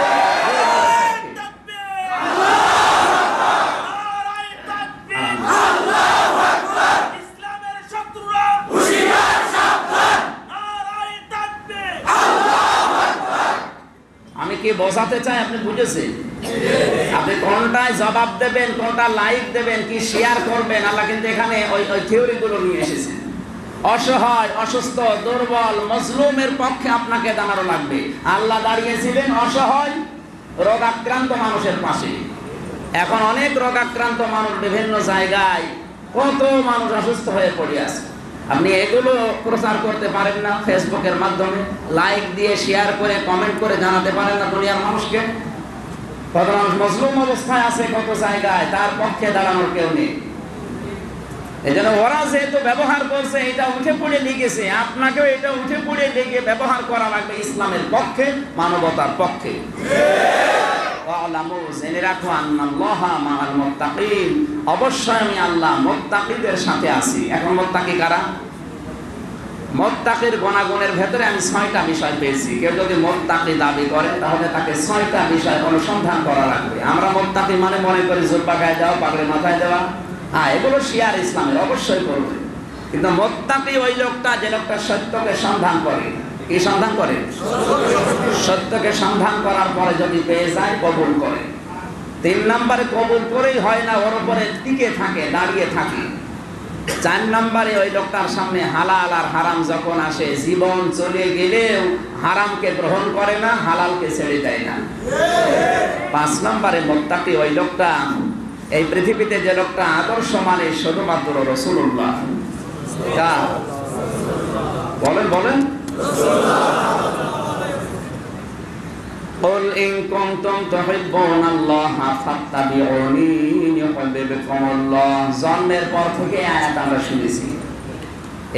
আমি কি বোঝাতে চাই আপনি বুঝেছেন? আপনি কোনটায় জবাব দেবেন, কোনটা লাইক দেবেন, কি শেয়ার করবেন, আল্লাহ কিন্তু এখানে ওই থিওরি গুলো নিয়ে এসেছে। অসহায় অসুস্থ দুর্বল মজলুমের পক্ষে আপনাকে দাঁড়ানো লাগবে। আল্লাহ দাঁড়িয়েছিলেন অসহায় রোগাক্রান্ত মানুষের পাশে। এখন অনেক রোগাক্রান্ত মানুষ বিভিন্ন জায়গায়, কত মানুষ অসুস্থ হয়ে পড়ে আছে। আপনি এগুলো প্রচার করতে পারেন না ফেসবুকের মাধ্যমে, লাইক দিয়ে শেয়ার করে কমেন্ট করে জানাতে পারেন না দুনিয়ার মানুষকে? কত মানুষ মজলুম অবস্থায় আছে কত জায়গায়, তার পক্ষে দাঁড়ানোর কেউ নেই। এই জন্য ওরা যেহেতু ব্যবহার করছে, এটা উঠে পড়ে লিখেছে, আপনাকেও এটা উঠে পড়ে লিখে ব্যবহার করা লাগবে ইসলামের পক্ষে, মানবতার পক্ষে। জেনে রাখো আন্নাল্লাহা মাআল মুত্তাকিন, অবশ্যই আমি আল্লাহ মুত্তাকিদের সাথে আছি। এখন মুত্তাকি কারা? মুত্তাকির গুণাগুণের ভেতরে আমি 6টা বিষয় পেয়েছি। কেউ যদি মুত্তাকি দাবি করে তাহলে তাকে 6টা বিষয় অনুসন্ধান করা লাগবে। আমরা মুত্তাকি মানে মনে করি জুব্বা গায়ে দেওয়া, পাগড়ি মাথায় দেওয়া, হ্যাঁ এগুলো শিয়ার ইসলামের, অবশ্যই করবে। কিন্তু মুত্তাকি ওই লোকটা যে লোকটা সত্যকে সন্ধান করে। কি সন্ধান করে? সত্যকে সন্ধান করার পরে যদি পেয়ে যায় কবুল করে। 3 নম্বরে কবুল করেই হয় না, ওর উপরে টিকে থাকে, দাঁড়িয়ে থাকে। 4 নম্বরে ওই লোকটার সামনে হালাল আর হারাম যখন আসে, জীবন চলে গেলেও হারামকে গ্রহণ করে না, হালালকে ছেড়ে দেয় না। 5 নম্বরে মুত্তাকি ওই লোকটা, এই পৃথিবীতে যে লোকটা আদর্শ মানে শুধুমাত্র রাসূলুল্লাহ। বলেন বলেন, قل إن كنتم تحبون الله فاتبعوني يحببكم الله। জন্মের পর থেকে এই আয়াত আমরা শুনেছি।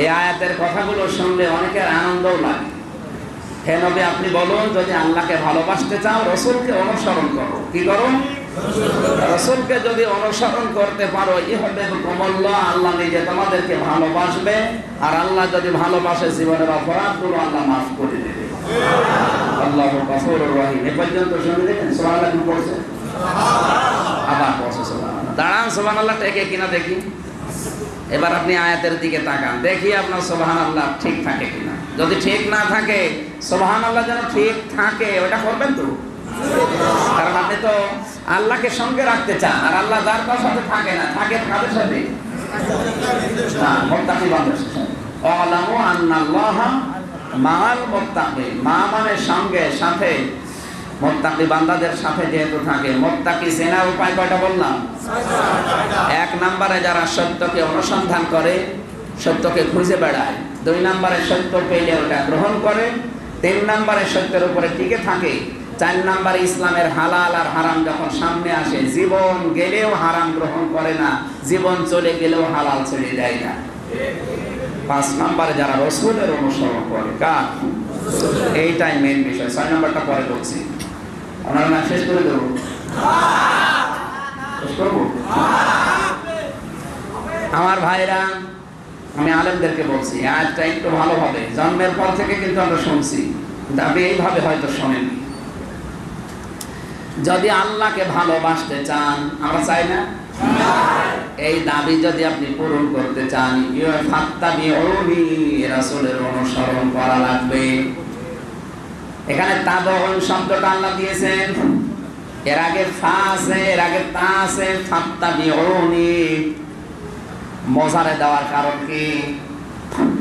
এই আয়াতের কথাগুলো শুনলে অনেকের আনন্দও লাগে। হে নবী আপনি বলুন, যদি আল্লাহকে ভালোবাসতে চাও রাসূলকে অনুসরণ করো। কি করো? রাসূলকে যদি অনুসরণ করতে পারো, ইহবিবকুমুল্লাহ, আল্লাহ নিজে তোমাদেরকে ভালোবাসবে। আর আল্লাহ যদি ভালোবাসে, জীবনের অপরাধগুলো আল্লাহ মাফ করে দেবে। আল্লাহু গফুরুর রহিম। এ পর্যন্ত শুনে দেখেন সুবহানাল্লাহ কি পড়ছে? আবার পড়ছে সুবহানাল্লাহ। দাঁড়ান সুবহানাল্লাহ টেকে কিনা দেখি। এবার আপনি আয়াতের দিকে তাকান, দেখি আপনার সুবহানাল্লাহ ঠিক থাকে কিনা। যদি ঠিক না থাকে, সুবহানাল্লাহ যেন ঠিক থাকে, ওটা করবেন তো। কারণ আপনি তো আল্লাহকে সঙ্গে রাখতে চান, আর আল্লাহ যার কার সাথে থাকে না, থাকে কাদের সাথে? না, মুত্তাকি বান্দার সাথে। ওয়ালামু আন্নাল্লাহা মাআল মুত্তাকিন। মা মানে সঙ্গে, সাথে। মুত্তাকি বান্দাদের সাথে যেহেতু থাকে। মুত্তাকি চেনার উপায় কয়টা বললাম? 1 নম্বরে যারা সত্যকে অনুসন্ধান করে, সত্যকে খুঁজে বেড়ায়। 2 নম্বরে সত্য পেলে ওটা গ্রহণ করে। 3 নম্বরে সত্যের উপরে টিকে থাকে। 4 নম্বরে ইসলামের হালাল আর হারাম যখন সামনে আসে, জীবন গেলেও হারাম গ্রহণ করে না, জীবন চলে গেলেও হালাল ছেড়ে দেয় না। 5 নম্বরে যারা রাসূলের অনুসরণ করে। কার? এইটাই মেইন বিষয়। 6 নম্বরটা পরে বলছি। আপনারা না শেষ করে দেবো? শেষ করবো? আমার ভাইরা, আমি আলেমদেরকে বলছি আজটা একটু ভালোভাবে, জন্মের পর থেকে কিন্তু আমরা শুনছি, কিন্তু আপনি এইভাবে হয়তো শোনেন। যদি আল্লাহকে ভালোবাসতে চান, আমরা চাই না, এই দাবি যদি আপনি পূরণ করতে চান, ফাত্তাবিউনি, রাসূলের অনুসরণ করা লাগবে। এখানে তাবউন শব্দটা আল্লাহ দিয়েছেন, এর আগে ফা আছে, এর আগে তা আছে, ফাত্তাবিউনি মজারে দেওয়ার কারণ কি?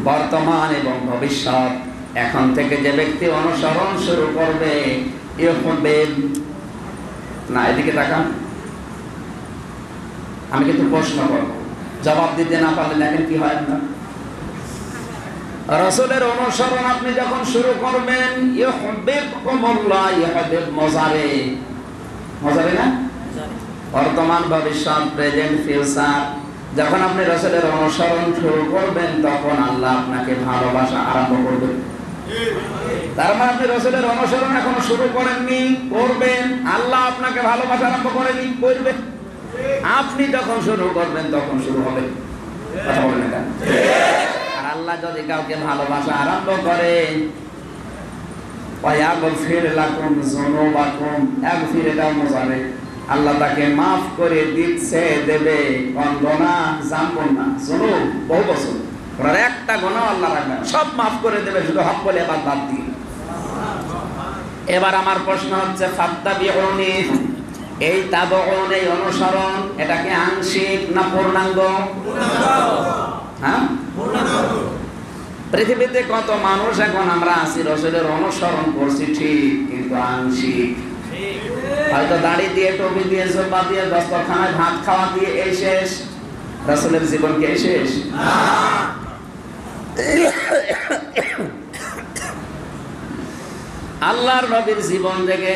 বর্তমান এবং ভবিষ্যৎ। এখন থেকে যে ব্যক্তি অনুসরণ শুরু করবে, না এদিকে তাকান, আমি কিন্তু প্রশ্ন করব, জবাব দিতে না পারলে দেখেন কি হয়। না রাসূলের অনুসরণ আপনি যখন শুরু করবেন, ইউহিব্বুকুমুল্লাহ, ইউহিব্বুল মজারে, মজারে না, বর্তমান ভবিষ্যৎ, প্রেজেন্ট ফিউচার। যখন আপনি রাসূলের অনুসরণ শুরু করবেন, তখন আল্লাহ আপনাকে ভালোবাসা আরম্ভ করবেন। তার মানে আপনি রাসূলের অনুসরণ এখন শুরু করেননি, করবেন, আল্লাহ আপনাকে ভালোবাসা আরম্ভ করেনি, করবেন। আপনি যখন শুরু করবেন তখন শুরু হবে। কথা বলেন না? আর আল্লাহ যদি কাউকে ভালোবাসা আরম্ভ করে, ওয়ায়াগফির লাকুম যুনুবাকুম, ইয়াগফির এটাও মজারে, আল্লাহ তাকে মাফ করে দিচ্ছে, দেবে। কোন গুনাহ? জানবো না, যুনুব বহু বছর, ওনার একটা গুনাহ আল্লাহ রাখবে না, সব মাফ করে দেবে, শুধু হক বলে বাদ দিয়ে। এবার আমার প্রশ্ন হচ্ছে, ফাত্তাবিউনি, এই তাবউন, এই অনুসরণ, এটা কি আংশিক না পূর্ণাঙ্গ? হ্যাঁ, পৃথিবীতে কত মানুষ এখন আমরা আছি, রাসূলের অনুসরণ করছি ঠিক, কিন্তু আংশিক। হয়তো দাড়ি দিয়ে, টুপি দিয়ে, জুব্বা দিয়ে, দস্তরখানায় ভাত খাওয়া দিয়ে এই শেষ, রাসূলের জীবন কি এই শেষ? আল্লাহর নবীর জীবন থেকে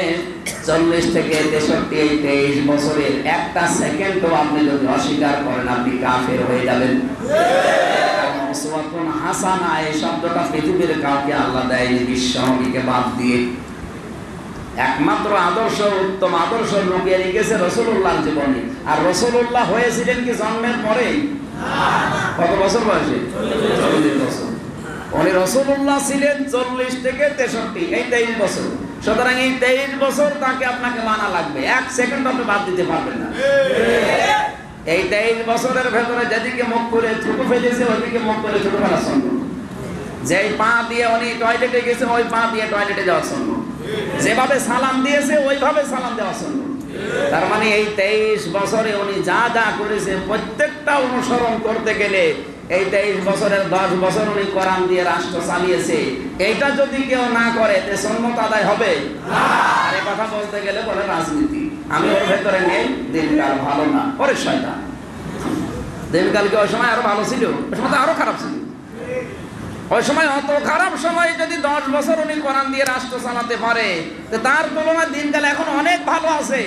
40 থেকে 63, এই 23 বছরের একটা সেকেন্ডও আপনি যদি অস্বীকার করেন, আপনি কাফের হয়ে যাবেন। উসওয়াতুন হাসানা, এই শব্দটা পৃথিবীর কাউকে আল্লাহ দেয়নি, বিশ্ব নবীকে বাদ দিয়ে। একমাত্র আদর্শ, উত্তম আদর্শ লুকিয়ে রেখেছে রাসূলুল্লাহর জীবনে। আর রাসূলুল্লাহ হয়েছিলেন কি জন্মের পরেই? কত বছর বয়সে? 40 বছর। উনি রাসূলুল্লাহ ছিলেন 40 থেকে 63, এই 23 বছর। সুতরাং এই 23 বছর তাকে আপনাকে মানা লাগবে, এক সেকেন্ড আপনি বাদ দিতে পারবেন না। এই 23 বছরের ভেতরে যেদিকে মুখ করে থুতু ফেলেছে, ওইদিকে মুখ করে থুতু ফেলা সম্ভব। যেই পা দিয়ে উনি টয়লেটে গেছে, ওই পা দিয়ে টয়লেটে যাওয়া সম্ভব। যেভাবে সালাম দিয়েছে, ওইভাবে সালাম দেওয়া সম্ভব। তার মানে এই 23 বছরে উনি যা যা করেছে, প্রত্যেকটা অনুসরণ করতে গেলে এই 23 বছরের 10 বছর উনি কোরআন দিয়ে রাষ্ট্র চালিয়েছে। এইটা যদি কেউ না করে, তে সুন্নাত আদায় হবে না। আর এই কথা বলতে গেলে বলে রাজনীতি, আমি ওর ভেতরে নেই, দিনকাল ভালো না, ওরে শয়তান। দিনকাল কি ওই সময় আরো ভালো ছিল? ওই সময় তো আরো খারাপ ছিল। ওই সময় অত খারাপ সময় যদি 10 বছর উনি কোরআন দিয়ে রাষ্ট্র চালাতে পারে, তো তার তুলনায় দিনকাল এখন অনেক ভালো আছে।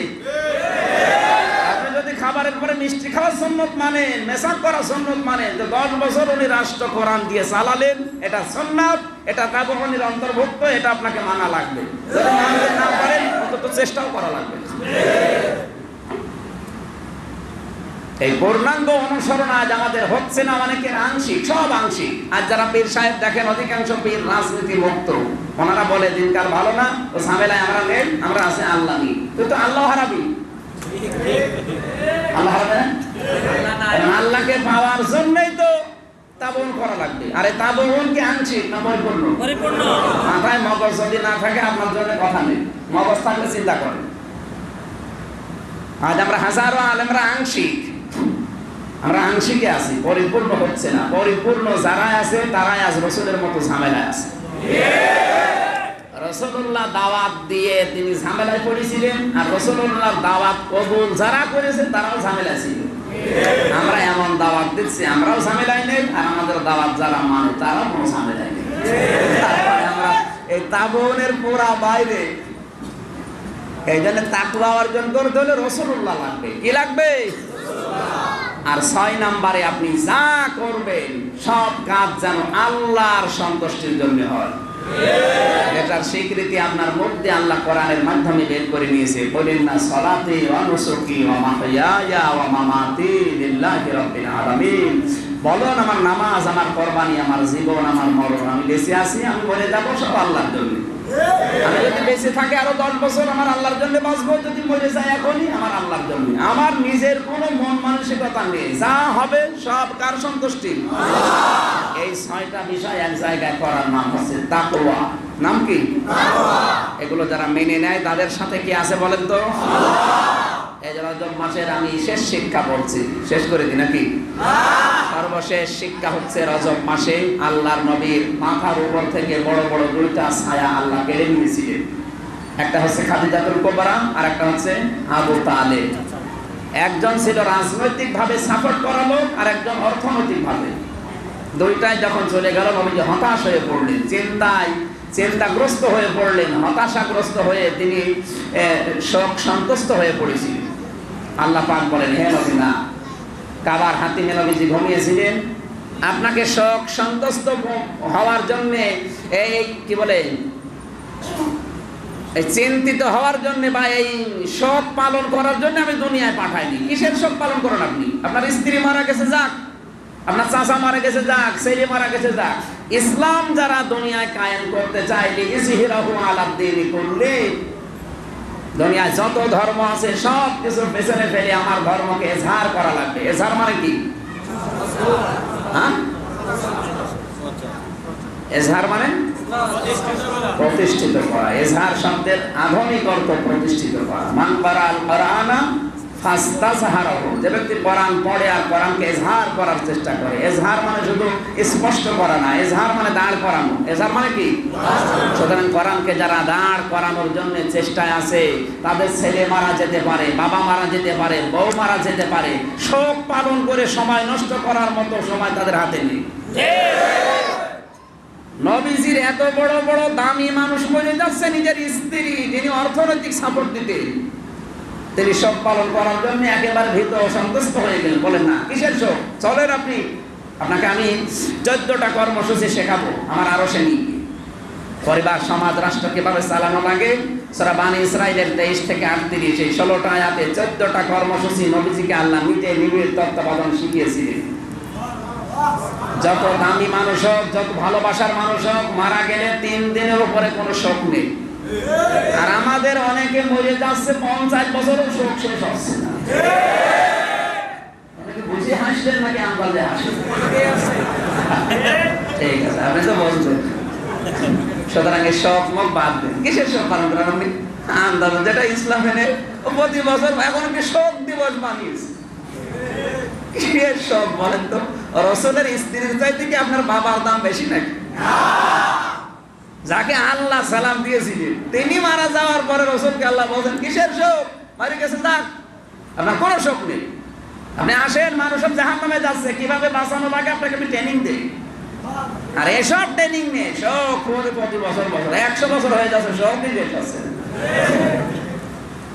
আপনি যদি খাবারের পরে মিষ্টি খাওয়ার সুন্নত মানেন, মেসাক করা সুন্নত মানেন, তো 10 বছর উনি রাষ্ট্র কোরআন দিয়ে চালালেন, এটা সুন্নাত, এটা তাবউনের অন্তর্ভুক্ত, এটা আপনাকে মানা লাগবে। যদি মানতে না পারেন, অন্তত চেষ্টাও করা লাগবে। এই পূর্ণাঙ্গ অনুসরণ আজ আমাদের হচ্ছে না, অনেকের আংশিক, সব আংশিক। আর যারা পীর সাহেব দেখেন, অধিকাংশ পীর রাজনীতি মুক্ত, ওনারা বলে দিনকাল ভালো না, ও ঝামেলায় আমরা নেই, আমরা আছে আল্লাহ নিয়ে। তুই তো আল্লাহ হারাবি, আল্লাহ হারাবে না। আল্লাহকে পাওয়ার জন্যই তো তাবউন করা লাগবে। আরে তাবউন কি আংশিক না পরিপূর্ণ? পরিপূর্ণ। মাথায় মগজ যদি না থাকে, আপনার জন্য কথা নেই। মগজ থাকলে চিন্তা করেন। আজ আমরা হাজারো আলেমরা আংশিক, আমরা আংশিকে আছি, পরিপূর্ণ হচ্ছে না। পরিপূর্ণ যারা আছে, তারাই আজ রাসূলের মতো ঝামেলায় আছে। রাসূলুল্লাহ দাওয়াত দিয়ে তিনি ঝামেলায় পড়েছিলেন, আর রাসূলুল্লাহ দাওয়াত কবুল যারা করেছেন, তারাও ঝামেলায় ছিল। আমরা এমন দাওয়াত দিচ্ছি, আমরাও ঝামেলায় নেই, আর আমাদের দাওয়াত যারা মানে, তারাও কোনো ঝামেলায় নেই। তারপরে আমরা এই তাবউনের পুরা বাইরে। এই জন্য তাকওয়া অর্জন করতে হলে রাসূলুল্লাহ লাগবে। কি লাগবে? আর 6 নম্বরে আপনি যা করবেন, সব কাজ যেন আল্লাহর সন্তুষ্টির জন্য হয়। এটার স্বীকৃতি আপনার মধ্যে আল্লাহ কোরআনের মাধ্যমে বের করে নিয়েছে। বলেন না সলাতি ওয়া নুসুকি ওয়া মাহইয়ায়া ওয়া মামাতি লিল্লাহি রাব্বিল আলামিন। বলুন আমার নামাজ, আমার কুরবানি, আমার জীবন, আমার মরণ, আমি বেঁচে আছি, আমি মরে যাবো, সব আল্লাহর জন্য। আমি যদি বেঁচে থাকি আরো 10 বছর, আমার আল্লাহর জন্য বাঁচবো। যদি মরে যাই এখনই, আমার আল্লাহর জন্য। আমার নিজের কোনো মন মানসিকতা নেই। যা হবে সব কার সন্তুষ্টি? এই 6টা বিষয় এক জায়গায় করার নাম হচ্ছে তাকওয়া। নাম কি? এগুলো যারা মেনে নেয় তাদের সাথে কি আছে বলেন তো? এই যে রজব মাসের আমি শেষ শিক্ষা বলছি, শেষ করে দিই নাকি? সর্বশেষ শিক্ষা হচ্ছে রজব মাসে আল্লাহর নবীর মাথার উপর থেকে বড় বড় 2টা ছায়া আল্লাহ কেড়ে নিয়েছিলেন। একটা হচ্ছে খাদিজাতুল কুবরা, আর একটা হচ্ছে আবু তালেব। একজন ছিল রাজনৈতিক ভাবে সাপোর্ট করা লোক, আর একজন অর্থনৈতিক ভাবে। 2টাই যখন চলে গেল, নবীজি হতাশ হয়ে পড়লেন, চিন্তাগ্রস্ত হয়ে পড়লেন, হতাশাগ্রস্ত হয়ে তিনি শোক সন্তুষ্ট হয়ে পড়েছিলেন। আল্লাহ পাক বলেন, হে নবী, না, কাবার হাতিমে নবীজি ঘুমিয়েছিলেন। আপনাকে শোক সন্তুষ্ট হওয়ার জন্য এই কি বলে এই চিন্তিত হওয়ার জন্য বা এই শোক পালন করার জন্য আমি দুনিয়ায় পাঠাইনি। কিসের শোক পালন করেন আপনি? আপনার স্ত্রী মারা গেছে, যাক। আপনার চাচা মারা গেছে, যাক। ছেলে মারা গেছে, যাক। ইসলাম যারা দুনিয়ায় কায়েম করতে চাইলে ইজহিরাহু আলাদ-দীনি কুল্লি, দুনিয়ায় যত ধর্ম আছে সব কিছু পেছনে ফেলে আমার ধর্মকে এজহার করা লাগবে। এজহার মানে কি? হ্যাঁ, এজহার মানে প্রতিষ্ঠিত করা। এজহার শব্দের আধুনিক অর্থ প্রতিষ্ঠিত করা। মান কারাল কুরআনা ফাস্তাজহারাহু, যে ব্যক্তি কোরআন পড়ে আর কোরআনকে এজহার করার চেষ্টা করে। এজহার মানে শুধু স্পষ্ট করা না, এজহার মানে দাঁড় করানো। এজহার মানে কি? সুতরাং কোরআনকে যারা দাঁড় করানোর জন্য চেষ্টায় আছে, তাদের ছেলে মারা যেতে পারে, বাবা মারা যেতে পারে, বউ মারা যেতে পারে, শোক পালন করে সময় নষ্ট করার মতো সময় তাদের হাতে নেই। নবীজির এত বড় বড় দামি মানুষ মরে যাচ্ছে, নিজের স্ত্রী যিনি অর্থনৈতিক সাপোর্ট দিতেন, তিনি শোক পালন করার জন্য একেবারে ভীত অসন্তুষ্ট হয়ে গেলেন। বলেন না, কিসের শোক? চলেন আপনি, আপনাকে আমি 14টা কর্মসূচি শেখাবো আমার আরশে নিয়ে। পরিবার, সমাজ, রাষ্ট্র কিভাবে চালানো লাগে, সূরা বানী ইসরাঈলের 23 থেকে 38 এই 16টা আয়াতে 14টা কর্মসূচি নবীজিকে আল্লাহ নিজে নিবিড় তত্ত্বাবধান শিখিয়েছিলেন। যত দামি মানুষ হোক, যত ভালোবাসার মানুষ হোক, মারা গেলে 3 দিনের উপরে কোনো শোক নেই। আর আমাদের অনেকে মরে যাচ্ছে 50 বছরও শোক শেষ হচ্ছে না। বুঝে হাসলেন নাকি আঙ্গালে হাসলেন? ঠিক আছে, আপনি তো বলছেন। সুতরাং এই শোক মুখ বাদ দেন। কিসের শোক পালন করেন আপনি? আন্দোলন, যেটা ইসলাম এনে প্রতি বছর এখন কি শোক দিবস বানিয়েছে। কিসের শোক বলেন তো? রাসূলের স্ত্রীর চাইতে কি আপনার বাবার দাম বেশি নাকি? যাকে আল্লাহ সালাম দিয়েছিলেন, তিনি মারা যাওয়ার পরে রাসূলকে আল্লাহ বলেন, কিসের শোক? মারা গেছে, যাক, আপনার কোনো শোক নেই। আপনি আসেন, মানুষ সব জাহান্নামে যাচ্ছে, কিভাবে বাঁচানো লাগে আপনাকে আমি ট্রেনিং দেই। আর এসব ট্রেনিং নেই, শোক প্রতি বছর 100 বছর হয়ে যাচ্ছে, শোক দিয়ে যাচ্ছে।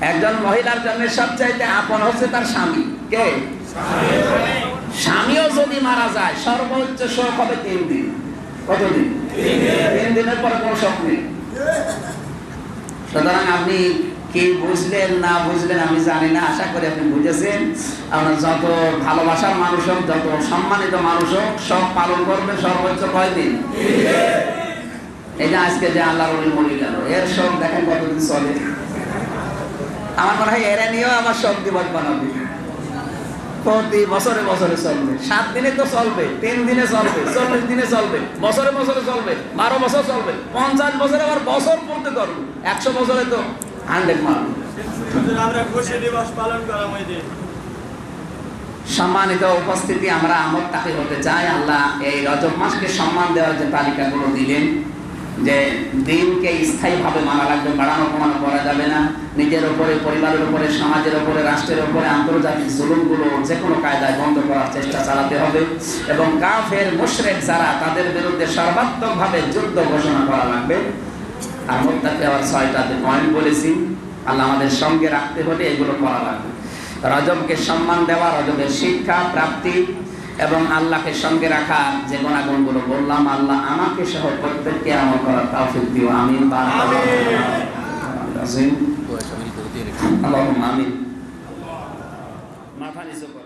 একজন মহিলার জন্য সবচাইতে আপন হচ্ছে তার স্বামী। কে? স্বামীও যদি মারা যায়, সর্বোচ্চ শোক হবে 3 দিন। কতদিন? 3 দিনের পর কোনো শোক নেই। সুতরাং আপনি কি বুঝলেন না বুঝলেন আমি জানি না, আশা করি আপনি বুঝেছেন। আপনার যত ভালোবাসার মানুষ হোক, যত সম্মানিত মানুষ হোক, সব পালন করবে সর্বোচ্চ কয়দিন? এই যে আজকে যে আল্লাহর ওলি মরে গেল, এর শোক দেখেন কতদিন চলে। আমার মনে হয় এরা নিয়েও আমার শোক দিবস বানাবে। প্রতি বছরে বছরে চলবে, 7 দিনে তো চলবে, 3 দিনে চলবে, 40 দিনে চলবে, বছরে বছরে চলবে, 12 বছর চলবে, 50 বছরে আবার বছর পূর্তি করবে, 100 বছরে তো 100 মারবে। সম্মানিত উপস্থিতি, আমরা আমল তাকে হতে চাই। আল্লাহ এই রজব মাসকে সম্মান দেওয়ার যে তালিকাগুলো দিলেন, যে দিনকে স্থায়ীভাবে মানা লাগবে, বাড়ানো কমানো করা যাবে না। নিজের উপরে, পরিবারের উপরে, সমাজের উপরে, রাষ্ট্রের উপরে আন্তর্জাতিক জুলুমগুলো যে কোনো কায়দায় বন্ধ করার চেষ্টা চালাতে হবে। এবং কাফের মুশরিক যারা, তাদের বিরুদ্ধে সর্বাত্মকভাবে যুদ্ধ ঘোষণা করা লাগবে। আর মুত্তাকি আবার 6টা পয়েন্ট বলেছি, আল্লাহ আমাদের সঙ্গে রাখতে হলে এগুলো করা লাগবে। রজবকে সম্মান দেওয়া, রজবের শিক্ষা প্রাপ্তি এবং আল্লাহকে সঙ্গে রাখা যে গুণাগুণগুলো বললাম, আল্লাহ আমাকে সহ প্রত্যেককে আমল করার তৌফিক দিও। আমিন। আমিন। মাথা নিচু করো।